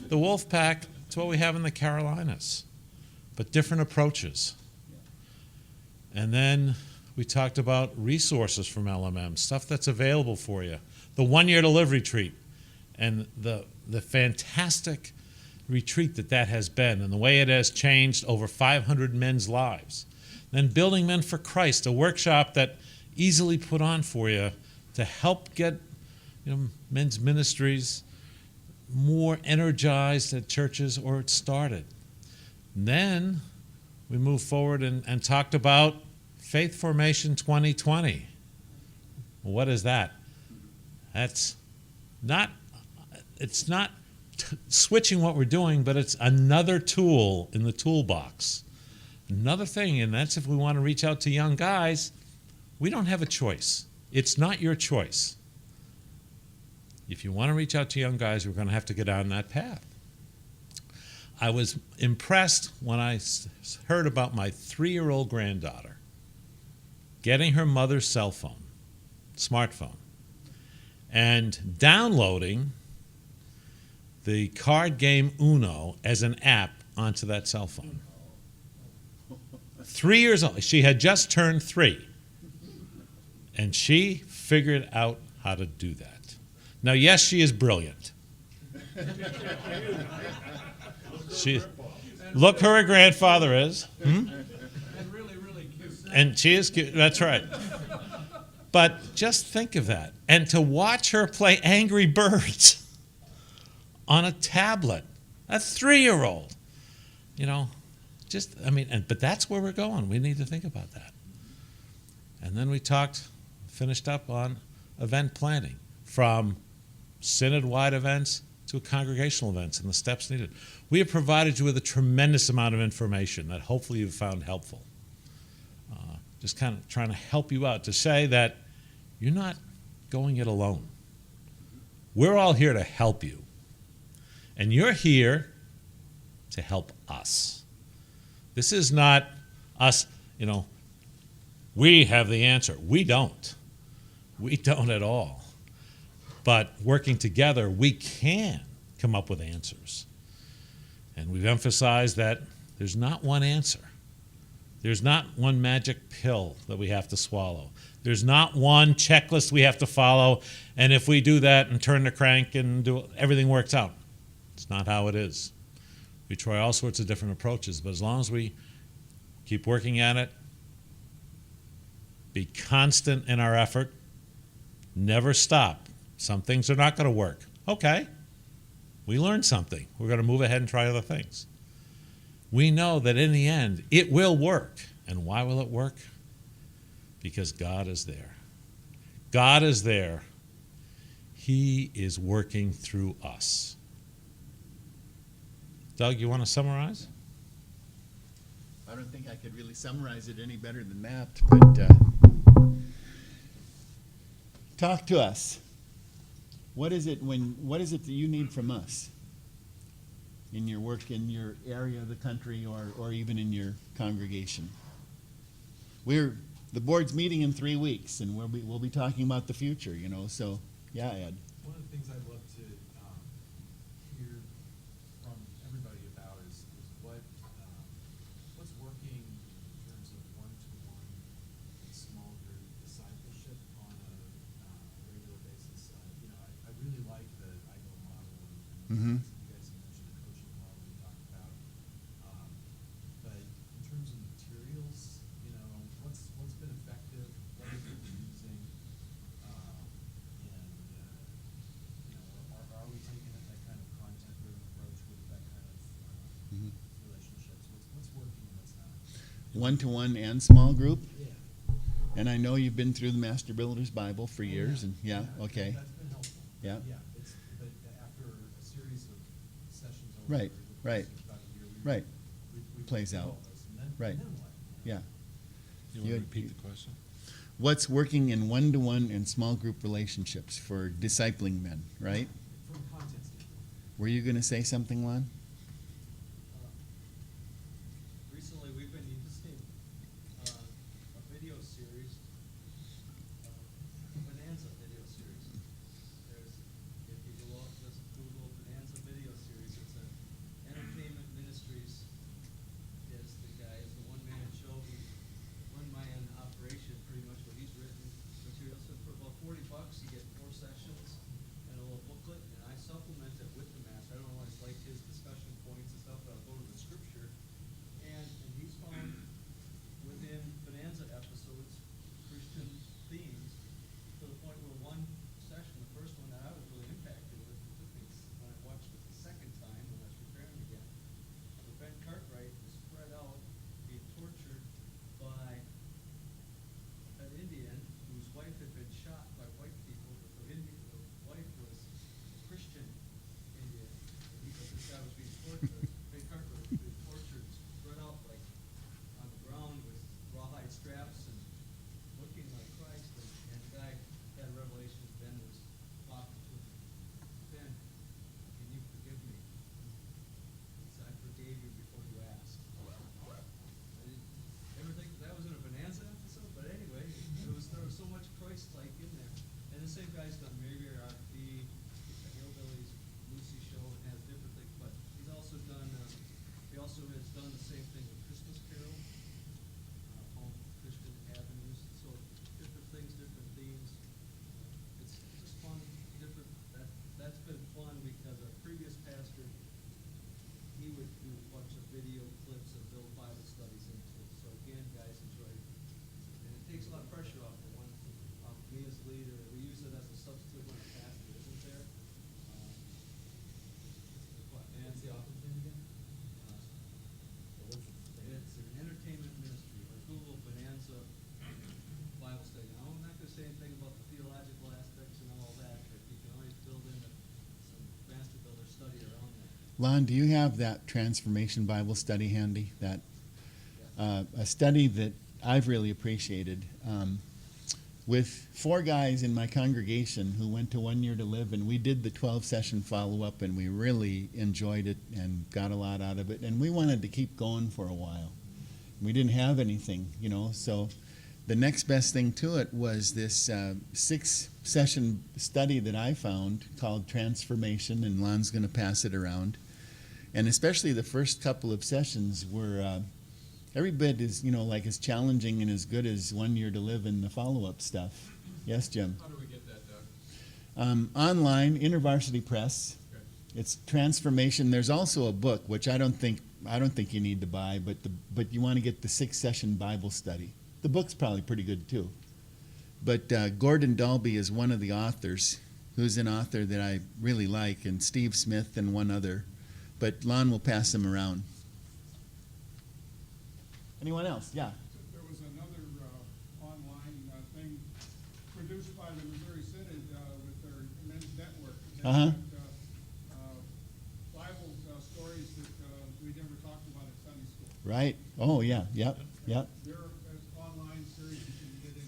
Speaker 7: the wolf pack to what we have in the Carolinas, but different approaches. And then we talked about resources from LMM, stuff that's available for you, the one-year to live retreat, and the fantastic retreat that has been and the way it has changed over 500 men's lives. Then Building Men for Christ, a workshop that easily put on for you to help get men's ministries more energized at churches or it started. And then we moved forward and talked about Faith Formation 2020. Well, what is that? It's not switching what we're doing, but it's another tool in the toolbox. Another thing, and that's if we want to reach out to young guys, we don't have a choice. It's not your choice. If you want to reach out to young guys, we're going to have to get on that path. I was impressed when I heard about my 3-year-old granddaughter getting her mother's cell phone, smartphone, and downloading the card game Uno as an app onto that cell phone. 3 years old. She had just turned 3. And she figured out how to do that. Now, yes, she is brilliant. Look who her grandfather is.
Speaker 3: And really, really cute.
Speaker 7: And she is cute. That's right. But just think of that. And to watch her play Angry Birds on a tablet, a 3-year-old, but that's where we're going. We need to think about that. And then we finished up on event planning. from synod-wide events to congregational events and the steps needed. We have provided you with a tremendous amount of information that hopefully you've found helpful. Just kind of trying to help you out to say that you're not going it alone. We're all here to help you. And you're here to help us. This is not us, we have the answer. We don't. We don't at all. But working together, we can come up with answers. And we've emphasized that there's not one answer. There's not one magic pill that we have to swallow. There's not one checklist we have to follow, and if we do that and turn the crank and everything works out. It's not how it is. We try all sorts of different approaches, but as long as we keep working at it, be constant in our effort, never stop. Some things are not going to work. Okay, we learned something. We're going to move ahead and try other things. We know that in the end, it will work. And why will it work? Because God is there. God is there. He is working through us. Doug, you want to summarize?
Speaker 2: I don't think I could really summarize it any better than that, but talk to us. What is it that you need from us in your work in your area of the country or even in your congregation? The board's meeting in 3 weeks, and we'll be talking about the future, so yeah, Ed.
Speaker 8: One of the things I'd love to hear from everybody about is what's working in terms of one-to-one and small group discipleship on a regular basis. I really like the IGO model and you guys mentioned the coaching model we talked about. But in terms of materials, what's been effective, what have you been using, are we taking that kind of content-driven approach with that kind of relationships? What's working and what's not?
Speaker 2: One-to-one and small group?
Speaker 8: Yeah.
Speaker 2: And I know you've been through the Master Builder's Bible for years, and okay.
Speaker 8: That's been helpful.
Speaker 2: Yeah.
Speaker 8: Yeah, but after a series of sessions over
Speaker 2: Right,
Speaker 8: the
Speaker 2: right,
Speaker 8: course of about a year,
Speaker 2: right.
Speaker 8: we
Speaker 2: Plays
Speaker 8: do
Speaker 2: out.
Speaker 8: all this, and then,
Speaker 2: Right.
Speaker 8: and then what?
Speaker 2: Yeah.
Speaker 7: You want to repeat the question?
Speaker 2: What's working in one-to-one and small group relationships for discipling men, right?
Speaker 8: From a content standpoint.
Speaker 2: Were you going to say something, Lon?
Speaker 5: Recently, we've been using a video series, a Bonanza video series. If you go out, just Google Bonanza video series, it's an entertainment ministries is the guy, is the one-man show, one-man operation, pretty much what he's written material. So for about $40, you get 4 sessions and a little booklet, and I supplement it with the master. I don't always like his discussion points and stuff, but I'll go to the scripture. And he's found within Bonanza episodes Christian themes to the point where one session, the first one that I was really impacted with, it took me, when I watched it the second time, when I was preparing again, so Ben Cartwright was spread out, being tortured by an Indian whose wife had been shot by white people, but the wife was Christian Indian. And this guy was being tortured, Ben Cartwright was being tortured, spread out like on the ground with rawhide straps and looking like Christ. And the guy had a revelation. Ben was talking to him. Ben, can you forgive me? He said, I forgave you before you asked. I didn't ever think that was in a Bonanza episode, but anyway, there was so much Christ-like in there. And the same guy's done Maybe RFP, Hillbillies, Lucy Show, and has different things, but he's also done, he also has done the same thing with Christmas Carol, Home Christian Avenues, so different things, different themes. It's just fun, different, that's been fun because our previous pastor, he would do a bunch of video clips and build Bible studies into it. So again, guys, enjoy it. And it takes a lot of pressure off of me as a leader. We use it as a substitute
Speaker 2: Lon, do you have that Transformation Bible Study handy? That a study that I've really appreciated. With 4 guys in my congregation who went to 1 Year to Live, and we did the 12-session follow-up, and we really enjoyed it and got a lot out of it, and we wanted to keep going for a while. We didn't have anything, so the next best thing to it was this 6-session study that I found called Transformation, and Lon's going to pass it around. And especially the first couple of sessions were every bit is, like as challenging and as good as 1 Year to Live in the follow-up stuff. Yes, Jim?
Speaker 3: How do we get that, Doug?
Speaker 2: Online, InterVarsity Press.
Speaker 3: Okay.
Speaker 2: It's Transformation. There's also a book, which I don't think you need to buy, but you want to get the 6-session Bible study. The book's probably pretty good too. But Gordon Dalby is one of the authors, who's an author that I really like, and Steve Smith and one other. But Lon will pass them around. Anyone else? Yeah.
Speaker 9: There was another online thing produced by the Missouri Synod with their men's network. They
Speaker 2: Uh-huh.
Speaker 9: had, Bible stories that we never talked about at Sunday school.
Speaker 2: Right. Oh, yeah. Yep.
Speaker 9: They're an online series you can get in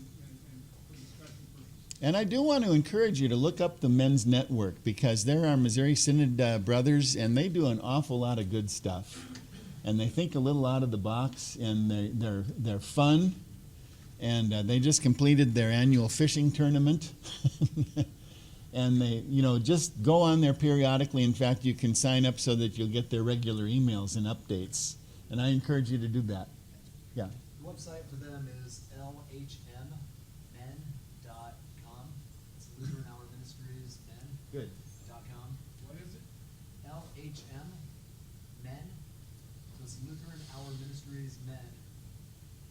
Speaker 9: for discussion purposes.
Speaker 2: And I do want to encourage you to look up the men's network, because they're our Missouri Synod brothers, and they do an awful lot of good stuff. And they think a little out of the box, and they're fun. And they just completed their annual fishing tournament. And they, just go on there periodically. In fact, you can sign up so that you'll get their regular emails and updates. And I encourage you to do that. Yeah.
Speaker 8: The website for them is lhmmen.com. It's Lutheran Hour Ministries
Speaker 2: Good.
Speaker 8: men.com.
Speaker 3: What is it?
Speaker 8: LHM men. So it's Lutheran Hour Ministries men,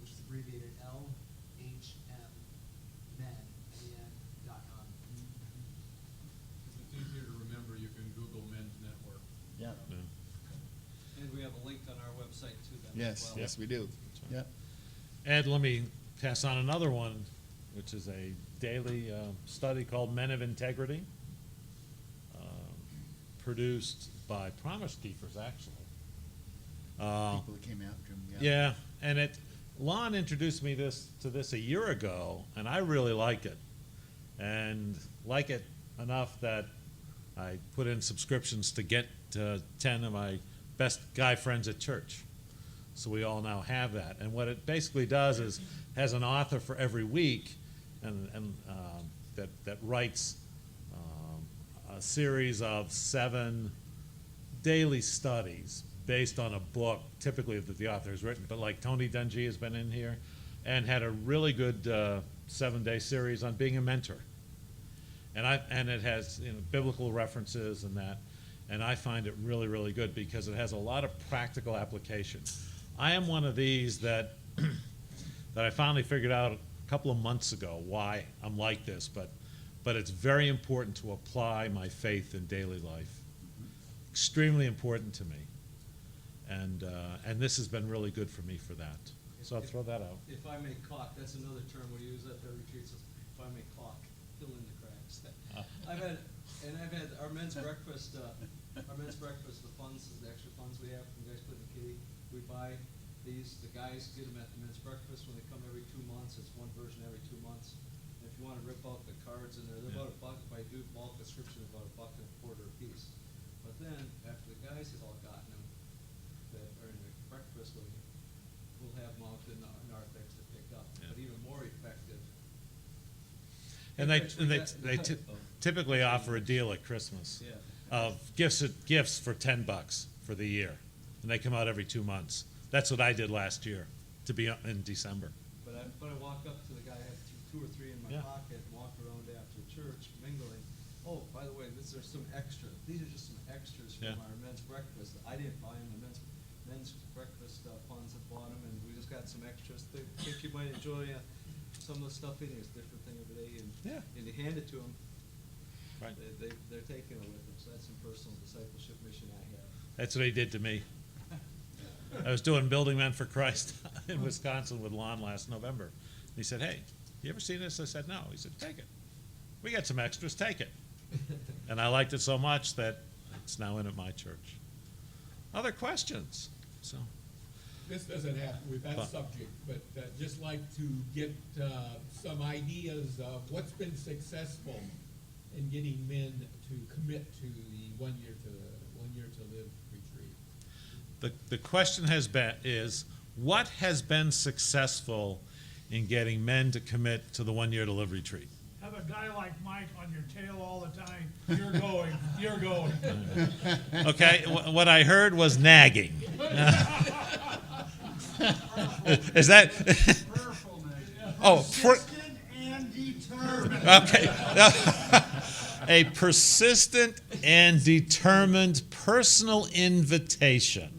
Speaker 8: which is abbreviated LHM men.com.
Speaker 3: If it's easier to remember, you can Google Men's Network.
Speaker 2: Yeah.
Speaker 5: And we have a link on our website to them as
Speaker 2: Yes.
Speaker 5: well.
Speaker 2: Yes, we do. Yep.
Speaker 7: And let me pass on another one, which is a daily study called Men of Integrity, produced by Promise Keepers, actually.
Speaker 2: People that came after him.
Speaker 7: Yeah, and Lon introduced me to this a year ago, and I really like it, and like it enough that I put in subscriptions to get 10 of my best guy friends at church. So we all now have that. And what it basically does is has an author for every week, and that writes a series of 7 daily studies based on a book, typically that the author has written. But like Tony Dungy has been in here, and had a really good 7-day series on being a mentor. And it has biblical references and that. And I find it really, really good because it has a lot of practical application. I am one of these that that I finally figured out a couple of months ago why I'm like this, but it's very important to apply my faith in daily life. Extremely important to me. And this has been really good for me for that. So I'll throw that out.
Speaker 5: If I may caulk, that's another term we use at the retreats, is if I may caulk, fill in the cracks. I've had our men's breakfast, the funds, the extra funds we have from guys putting the kitty, we buy these, the guys get them at the men's breakfast when they come every 2 months, it's one version every 2 months. And if you wanna rip out the cards in there, they're about $1, if I do bulk description, about $1.25 a piece. But then, after the guys have all gotten them, that are in the breakfast, we'll have them out in the narthex to pick up,
Speaker 7: Yeah.
Speaker 5: but even more effective.
Speaker 7: And they typically offer a deal at Christmas
Speaker 5: Yeah.
Speaker 7: of gifts for $10 for the year, and they come out every 2 months. That's what I did last year, to be in December.
Speaker 5: But I walk up to the guy, I have 2 or 3 in my
Speaker 7: Yeah.
Speaker 5: pocket, and walk around after church mingling. Oh, by the way, there's some extra. These are just some extras from
Speaker 7: Yeah.
Speaker 5: our men's breakfast. I didn't buy them. The men's breakfast funds have bought them, and we just got some extras. They think you might enjoy some of the stuff in here. It's a different thing every day,
Speaker 7: Yeah.
Speaker 5: and you hand it to them.
Speaker 7: Right.
Speaker 5: They're taking it with them. So that's some personal discipleship mission I have.
Speaker 7: That's what he did to me. I was doing Building Men for Christ in Wisconsin with Lon last November. And he said, "Hey, you ever seen this?" I said, "No." He said, "Take it. We got some extras. Take it." And I liked it so much that it's now in at my church. Other questions? So,
Speaker 10: This doesn't have with that
Speaker 7: But-
Speaker 10: subject, but just like to get some ideas of what's been successful in getting men to commit to the one year to live retreat.
Speaker 7: the question is, what has been successful in getting men to commit to the 1 year to live retreat?
Speaker 9: Have a guy like Mike on your tail all the time. You're going, you're going.
Speaker 7: Okay, what I heard was nagging. Is that? Oh,
Speaker 9: Persistent and determined.
Speaker 7: okay. A persistent and determined personal invitation.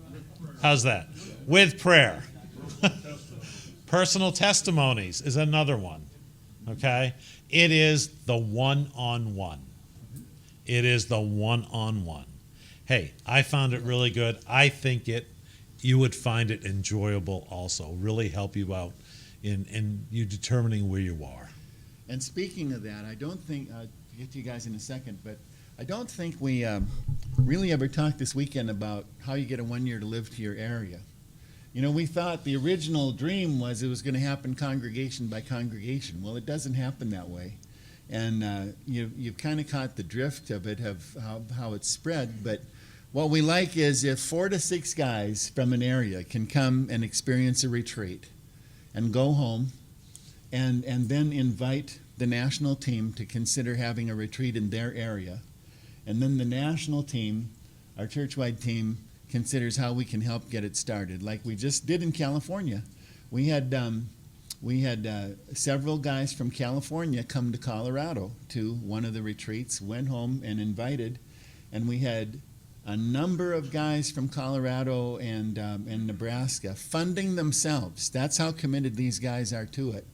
Speaker 7: How's that? With prayer. Personal testimonies is another one. Okay? It is the one-on-one. It is the one-on-one. Hey, I found it really good. I think you would find it enjoyable also. Really help you out in you determining where you are.
Speaker 2: And speaking of that, I don't think, I'll get to you guys in a second, but I don't think we really ever talked this weekend about how you get a 1 year to live to your area. You know, we thought the original dream was it was going to happen congregation by congregation. Well, it doesn't happen that way. And you've kind of caught the drift of it, of how it's spread. But what we like is if 4 to 6 guys from an area can come and experience a retreat and go home and then invite the national team to consider having a retreat in their area. And then the national team, our church-wide team, considers how we can help get it started, like we just did in California. We had several guys from California come to Colorado to one of the retreats, went home and invited, and we had a number of guys from Colorado and Nebraska funding themselves. That's how committed these guys are to it.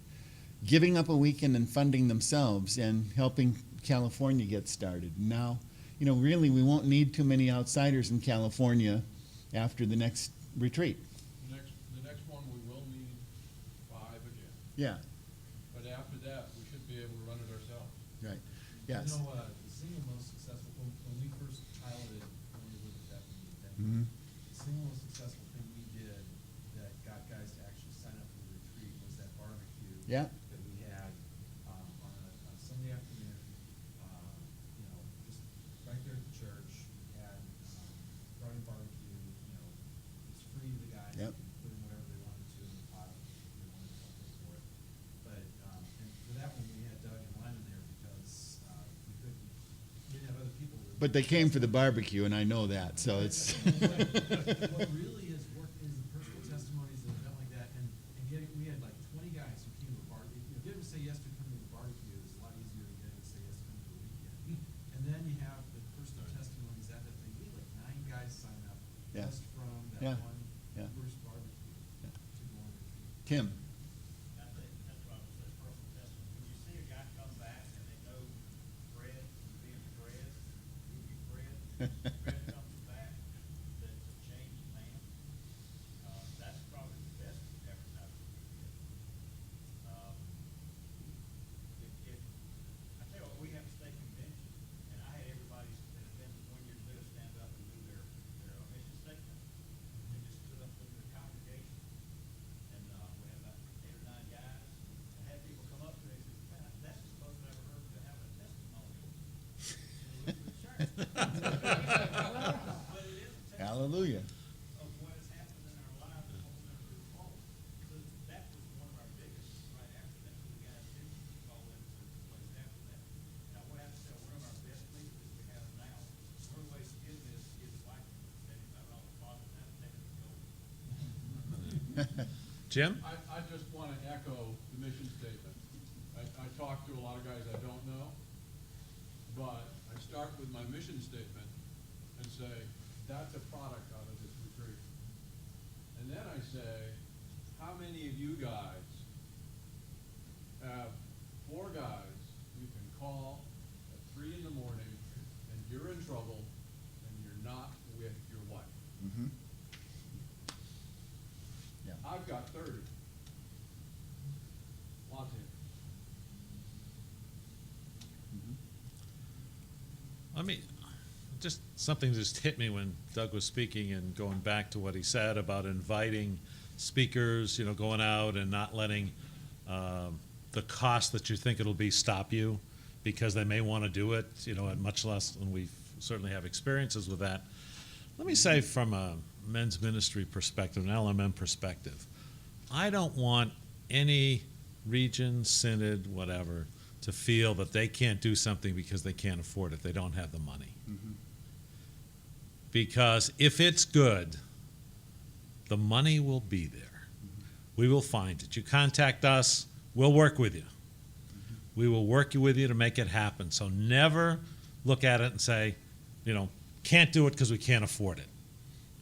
Speaker 2: Giving up a weekend and funding themselves and helping California get started. Now, you know, really, we won't need too many outsiders in California after the next retreat.
Speaker 3: The next one, we will need 5 again.
Speaker 2: Yeah,
Speaker 3: But after that, we should be able to run it ourselves.
Speaker 2: right. Yes.
Speaker 8: You know, the single most successful, when we first piloted, when we looked at that thing,
Speaker 2: Mhm.
Speaker 8: the single most successful thing we did that got guys to actually sign up for the retreat was that barbecue.
Speaker 2: Yeah.
Speaker 8: That we had, on a Sunday afternoon, you know, just right there at the church. We had, brought in barbecue, you know, it's free to the guys.
Speaker 2: Yep.
Speaker 8: They could put in whatever they wanted to in the pot, if they wanted to pay for it. But, and for that one, we had Doug and Lyman there because, we didn't have other people.
Speaker 2: But they came for the barbecue, and I know that, so it's.
Speaker 8: What really has worked is the personal testimonies and event like that, and getting, we had like 20 guys who came to the barbecue. You know, getting to say yes to coming to the barbecue is a lot easier than getting to say yes to coming to the weekend. And then you have the personal testimonies at that thing. We had like 9 guys sign up
Speaker 2: Yeah.
Speaker 8: just from
Speaker 2: Yeah.
Speaker 8: that one
Speaker 2: Yeah.
Speaker 8: first barbecue
Speaker 2: Yeah.
Speaker 8: to go on retreat.
Speaker 2: Tim.
Speaker 11: That's what I was saying, personal testimony. When you see a guy come back and they know Fred, being Fred, Fred comes back, that's a changed man. That's probably the best advertisement we can get. If I tell you what, we have a state convention, and I had everybody that had been to 1 year live stand up and do their mission statement, and just stood up with their congregation. And we had about 8 or 9 guys, and had people come up to me and say, man, that's the most I've ever heard to have a testimonial in the church. But it is a testimony
Speaker 2: Hallelujah.
Speaker 8: of what has happened in our lives and what we're going to move forward. So that was one of our biggest right after that. So the guys did fall into place after that. Now, what I have to say, one of our best leaders we have now, one of the ways to get this is like, that if I'm on the closet, I'm taking the gold.
Speaker 7: Jim?
Speaker 3: I just want to echo the mission statement. I talk to a lot of guys I don't know, but I start with my mission statement and say, that's a product out of this retreat. And then I say, how many of you guys have 4 guys you can call at 3 in the morning and you're in trouble and you're not with your wife?
Speaker 2: Mhm. Yeah.
Speaker 3: I've got 30. Lots of it.
Speaker 2: Mhm.
Speaker 7: Let me just something just hit me when Doug was speaking and going back to what he said about inviting speakers, going out and not letting the cost that you think it'll be stop you because they may want to do it, at much less, and we certainly have experiences with that. Let me say from a men's ministry perspective, an LMM perspective, I don't want any region, synod, whatever, to feel that they can't do something because they can't afford it. They don't have the money.
Speaker 2: Mm-hmm.
Speaker 7: Because if it's good, the money will be there. We will find it. You contact us, we'll work with you. We will work with you to make it happen. So never look at it and say, can't do it because we can't afford it.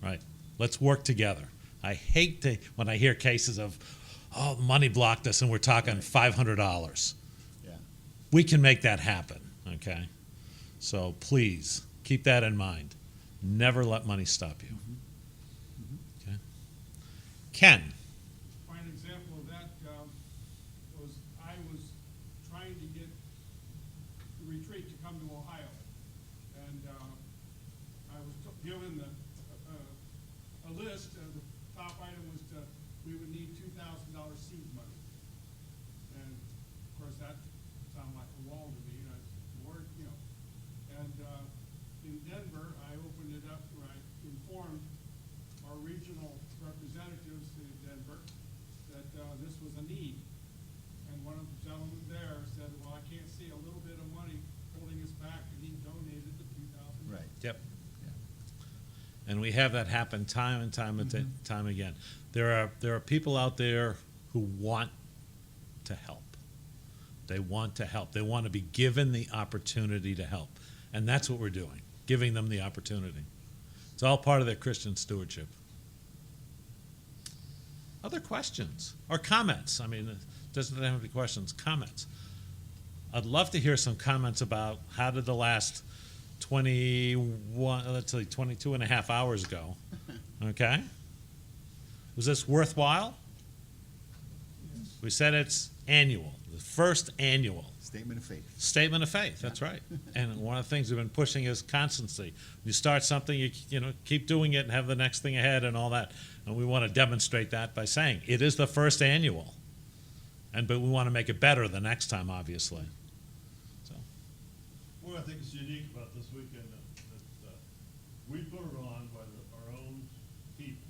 Speaker 7: Right? Let's work together. I hate when I hear cases of, the money blocked us and we're talking $500.
Speaker 2: Yeah.
Speaker 7: We can make that happen, okay? So please, keep that in mind. Never let money stop you. Okay? Ken.
Speaker 9: Fine example of that was I was trying to get the retreat to come to Ohio. And I was given a list. The top item was we would need $2,000 seed money. And of course that sounded like a wall to me. Lord, And in Denver, I opened it up where I informed our regional representatives in Denver that this was a need. And one of the gentlemen there said, well, I can't see a little bit of money holding us back, and he donated the $2,000.
Speaker 2: Right.
Speaker 7: Yep. And we have that happen time and time and time again. There are people out there who want to help. They want to help. They want to be given the opportunity to help. And that's what we're doing, giving them the opportunity. It's all part of their Christian stewardship. Other questions or comments? I mean, it doesn't have to be questions, comments. I'd love to hear some comments about how did the last 22 and a half hours go. Okay? Was this worthwhile? We said it's annual, the first annual.
Speaker 2: Statement of faith.
Speaker 7: Statement of faith, that's right. And one of the things we've been pushing is constancy. You start something, you keep doing it and have the next thing ahead and all that. And we want to demonstrate that by saying it is the first annual. But we want to make it better the next time, obviously. So.
Speaker 12: What I think is unique about this weekend that we put it on by our own people.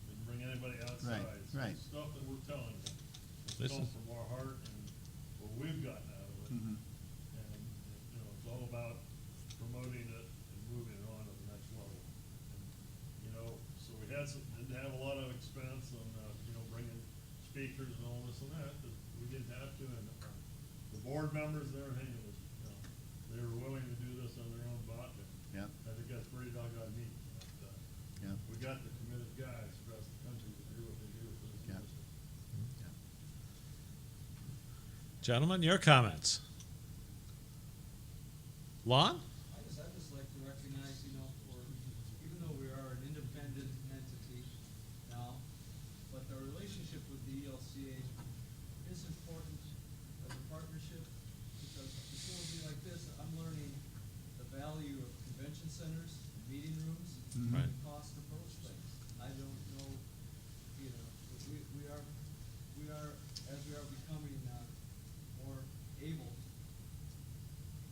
Speaker 12: Didn't bring anybody outside.
Speaker 2: Right.
Speaker 12: It's stuff that we're telling you.
Speaker 7: This
Speaker 12: It's come
Speaker 7: is-
Speaker 12: from our heart and what we've gotten out of it.
Speaker 2: Mhm.
Speaker 12: And it's all about promoting it and moving it on to the next level. And, so we didn't have a lot of expense on bringing speakers and all this and that. But we didn't have to, and the board members there, they were willing to do this on their own buck.
Speaker 2: Yep.
Speaker 12: I think that's pretty doggone neat.
Speaker 2: Yep.
Speaker 12: We got the committed guys across the country to do what they do for this
Speaker 2: Yep.
Speaker 12: ministry.
Speaker 7: Gentlemen, your comments. Lon?
Speaker 5: I'd just like to recognize, even though we are an independent entity now, but the relationship with the ELCA is important as a partnership, because before we like this, I'm learning the value of convention centers, meeting rooms,
Speaker 7: Right.
Speaker 5: and cost of those things. I don't know, we are, as we are becoming more able,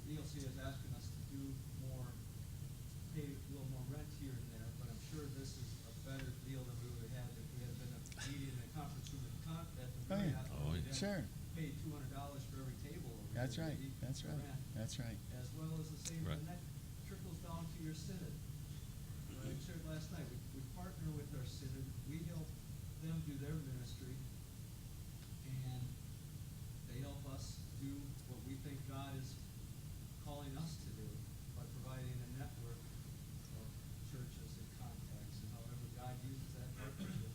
Speaker 5: ELC is asking us to do more, pay a little more rent here and there, but I'm sure this is a better deal than we would have if we had been a meeting in a conference room at the Marriott.
Speaker 7: Oh, yeah.
Speaker 2: Sure.
Speaker 5: Paid $200 for every table over here.
Speaker 2: That's right.
Speaker 5: We need
Speaker 2: That's
Speaker 5: the
Speaker 2: right.
Speaker 5: rent,
Speaker 2: That's right.
Speaker 5: as well as the same,
Speaker 7: Right.
Speaker 5: and that trickles down to your synod. I shared last night, we partner with our synod, we help them do their ministry, and they help us do what we think God is calling us to do by providing a network of churches and contacts, and however God uses that partnership.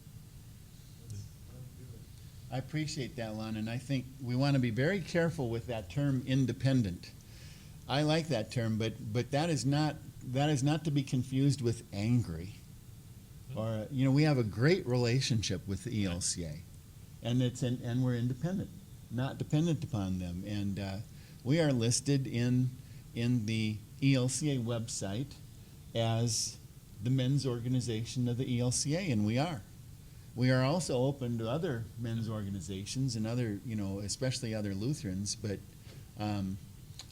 Speaker 5: Let's let him do it.
Speaker 2: I appreciate that, Lon, and I think we want to be very careful with that term independent. I like that term, but that is not to be confused with angry. Or we have a great relationship with the ELCA, and we're independent, not dependent upon them. And we are listed in the ELCA website as the men's organization of the ELCA, and we are. We are also open to other men's organizations and other, especially other Lutherans, but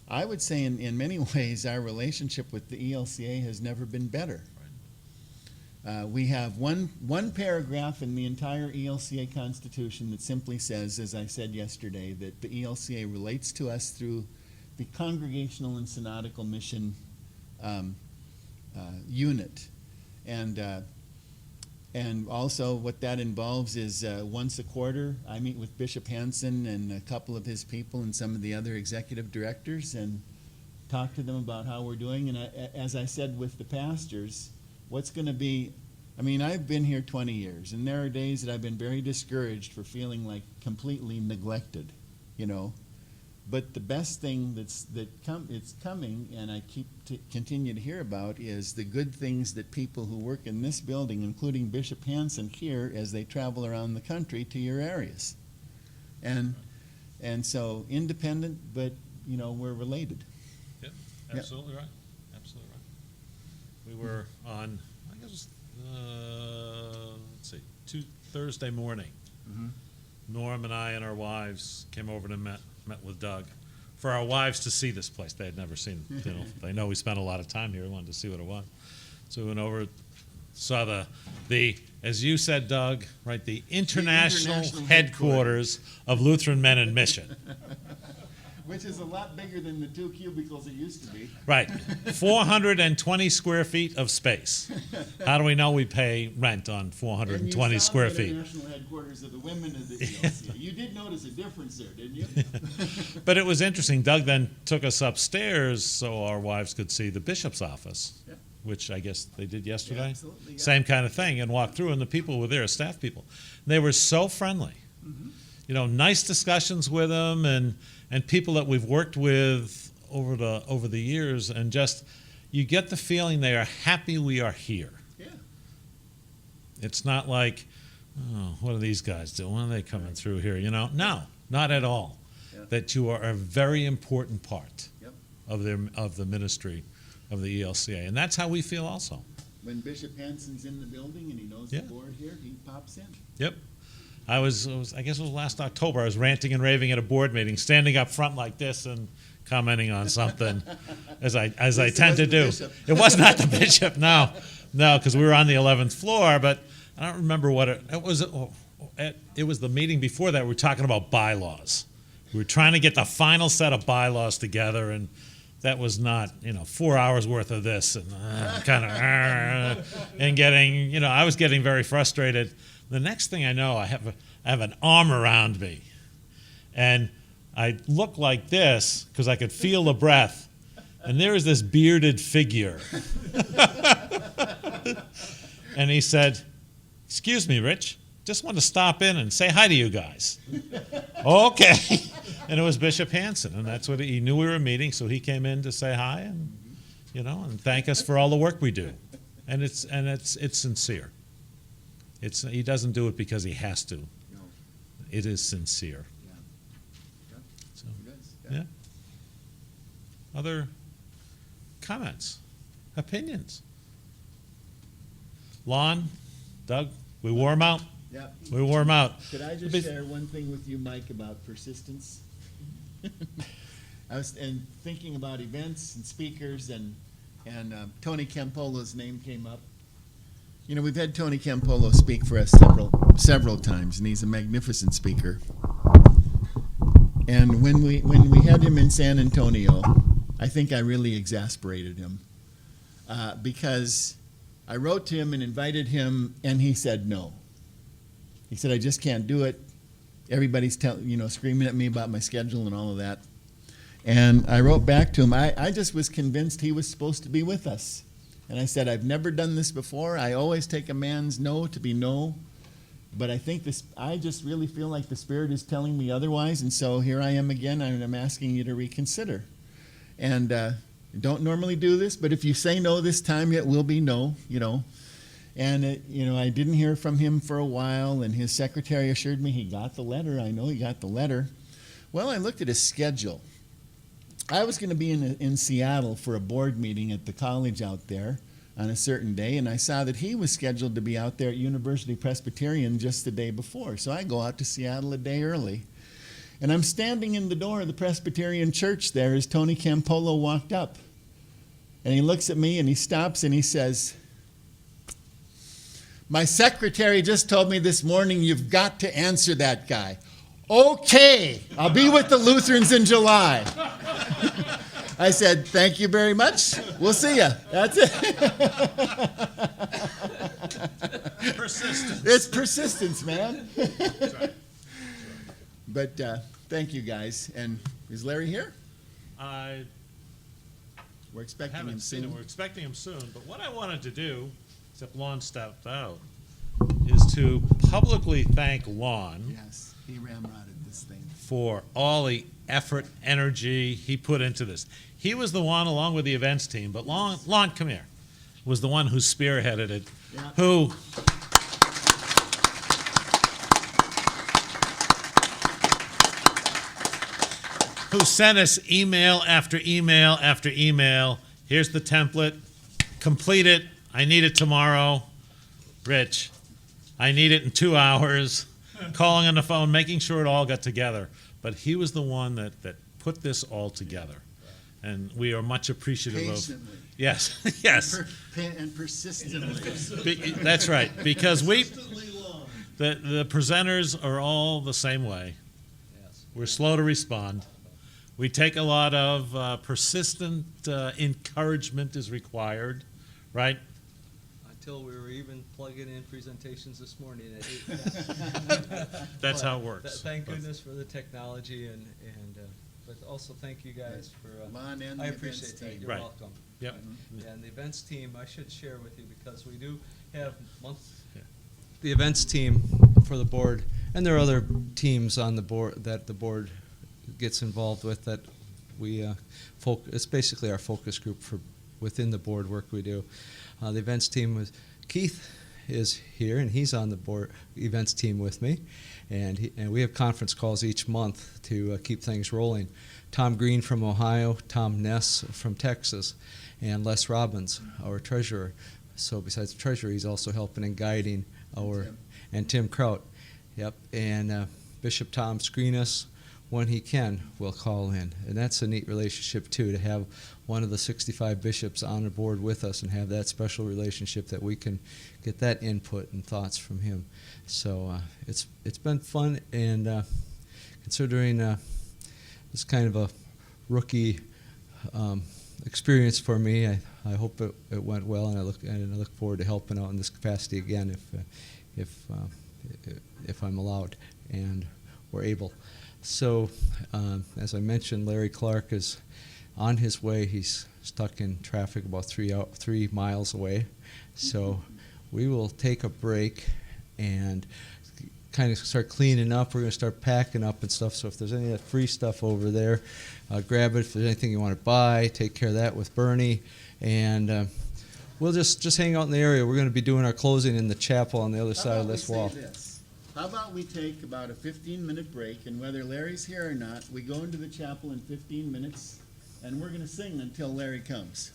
Speaker 2: I would say in many ways our relationship with the ELCA has never been better. We have one paragraph in the entire ELCA Constitution that simply says, as I said yesterday, that the ELCA relates to us through the Congregational and Synodical Mission unit. And also what that involves is once a quarter, I meet with Bishop Hansen and a couple of his people and some of the other executive directors and talk to them about how we're doing. And as I said with the pastors, what's going to be, I've been here 20 years, and there are days that I've been very discouraged for feeling like completely neglected, But the best thing it's coming, and I continue to hear about, is the good things that people who work in this building, including Bishop Hansen, hear as they travel around the country to your areas. And so independent, but we're related.
Speaker 7: Yep, absolutely right. Absolutely right. We were on, I guess, Thursday morning.
Speaker 2: Mm-hmm.
Speaker 7: Norm and I and our wives came over and met with Doug. For our wives to see this place, they had never seen. They know we spent a lot of time here. We wanted to see what it was, so we went over, saw the as you said, Doug, right, the international headquarters of Lutheran Men in Mission.
Speaker 2: Which is a lot bigger than the 2 cubicles it used to be.
Speaker 7: Right, 420 square feet of space. How do we know we pay rent on 420 square feet?
Speaker 2: And you saw the international headquarters of the women of the ELCA. You did notice a difference there, didn't you?
Speaker 7: But it was interesting. Doug then took us upstairs so our wives could see the bishop's office,
Speaker 2: Yeah.
Speaker 7: which I guess they did yesterday.
Speaker 2: Yeah, absolutely, yeah.
Speaker 7: Same kind of thing, and walked through, and the people were there, staff people. They were so friendly.
Speaker 2: Mm-hmm.
Speaker 7: Nice discussions with them, and people that we've worked with over the years, and just you get the feeling they are happy we are here.
Speaker 2: Yeah.
Speaker 7: It's not like, oh, what are these guys doing? When are they coming through here? No, not at all.
Speaker 2: Yeah.
Speaker 7: That you are a very important part
Speaker 2: Yep.
Speaker 7: of the ministry of the ELCA, and that's how we feel also.
Speaker 2: When Bishop Hansen's in the building and he knows
Speaker 7: Yeah.
Speaker 2: the board here, he pops in.
Speaker 7: Yep. I guess it was last October. I was ranting and raving at a board meeting, standing up front like this and commenting on something, as I tend to do. It was not the bishop, no, because we were on the 11th floor. But I don't remember what it was. It was the meeting before that. We were talking about bylaws. We were trying to get the final set of bylaws together, and that was not 4 hours worth of this, and and getting I was getting very frustrated. The next thing I know, I have an arm around me, and I look like this because I could feel the breath, and there is this bearded figure. And he said, "Excuse me, Rich, just want to stop in and say hi to you guys." Okay. And it was Bishop Hansen, and that's what he knew we were meeting, so he came in to say hi and and thank us for all the work we do. And it's sincere. He doesn't do it because he has to.
Speaker 2: No.
Speaker 7: It is sincere.
Speaker 2: Yeah. Yep.
Speaker 7: So,
Speaker 2: He does.
Speaker 7: yeah. Other comments, opinions? Lon, Doug, we wore him out.
Speaker 2: Yep.
Speaker 7: We wore him out.
Speaker 2: Could I just share one thing with you, Mike, about persistence? I was thinking about events and speakers, and Tony Campolo's name came up. We've had Tony Campolo speak for us several times, and he's a magnificent speaker. And when we had him in San Antonio, I think I really exasperated him because I wrote to him and invited him, and he said no. He said, "I just can't do it. Everybody's screaming at me about my schedule and all of that." And I wrote back to him. I just was convinced he was supposed to be with us. And I said, "I've never done this before. I always take a man's no to be no. But I think I just really feel like the Spirit is telling me otherwise. And so here I am again, and I'm asking you to reconsider." And don't normally do this, but if you say no this time, it will be no, And, I didn't hear from him for a while, and his secretary assured me he got the letter. I know he got the letter. Well, I looked at his schedule. I was going to be in Seattle for a board meeting at the college out there on a certain day, and I saw that he was scheduled to be out there at University Presbyterian just the day before. So I go out to Seattle a day early. And I'm standing in the door of the Presbyterian church there as Tony Campolo walked up. And he looks at me and he stops and he says, "My secretary just told me this morning you've got to answer that guy." "Okay, I'll be with the Lutherans in July." I said, "Thank you very much. We'll see ya." That's it.
Speaker 7: Persistence.
Speaker 2: It's persistence, man. But thank you guys. And is Larry here?
Speaker 7: I
Speaker 2: We're expecting him
Speaker 7: haven't seen him.
Speaker 2: soon.
Speaker 7: We're expecting him soon. But what I wanted to do, except Lon stepped out, is to publicly thank Lon
Speaker 2: Yes, he ramrodded this thing.
Speaker 7: for all the effort, energy he put into this. He was the one, along with the events team, but Lon, come here, was the one who spearheaded it,
Speaker 2: Yeah.
Speaker 7: who sent us email after email after email. Here's the template. Complete it. I need it tomorrow. Rich, I need it in 2 hours. Calling on the phone, making sure it all got together. But he was the one that put this all together. And we are much appreciative of.
Speaker 2: Patiently.
Speaker 7: Yes, yes.
Speaker 2: And persistently.
Speaker 7: That's right. Because the presenters are all the same way.
Speaker 5: Yes.
Speaker 7: We're slow to respond. We take a lot of persistent encouragement is required, right?
Speaker 5: Until we were even plugging in presentations this morning at 8.
Speaker 7: That's how it works.
Speaker 5: Thank
Speaker 7: But-
Speaker 5: goodness for the technology and but also thank you guys for.
Speaker 2: Lon and
Speaker 5: I
Speaker 2: the
Speaker 5: appreciate
Speaker 2: events
Speaker 5: that.
Speaker 2: team.
Speaker 5: You're
Speaker 7: Right.
Speaker 5: welcome.
Speaker 7: Yep.
Speaker 5: And the events team, I should share with you because we do have
Speaker 7: Yeah.
Speaker 1: The events team for the board, and there are other teams on the board that the board gets involved with that we it's basically our focus group for within the board work we do. The events team was Keith is here, and he's on the board events team with me, and we have conference calls each month to keep things rolling. Tom Green from Ohio, Tom Ness from Texas, and Les Robbins, our treasurer. So besides the treasurer, he's also helping and guiding and Tim Kraut. Yep, and Bishop Tom Screenus, when he can, will call in. And that's a neat relationship, too, to have one of the 65 bishops on the board with us and have that special relationship that we can get that input and thoughts from him. So it's been fun, and considering it's kind of a rookie experience for me, I hope it went well, and I look forward to helping out in this capacity again if I'm allowed and we're able. So, as I mentioned, Larry Clark is on his way. He's stuck in traffic about 3 miles away. So we will take a break and kind of start cleaning up. We're going to start packing up and stuff. So if there's any of that free stuff over there, grab it. If there's anything you want to buy, take care of that with Bernie. And we'll just hang out in the area. We're going to be doing our closing in the chapel on the other side of this wall.
Speaker 2: How about we take about a 15-minute break, and whether Larry's here or not, we go into the chapel in 15 minutes, and we're going to sing until Larry comes.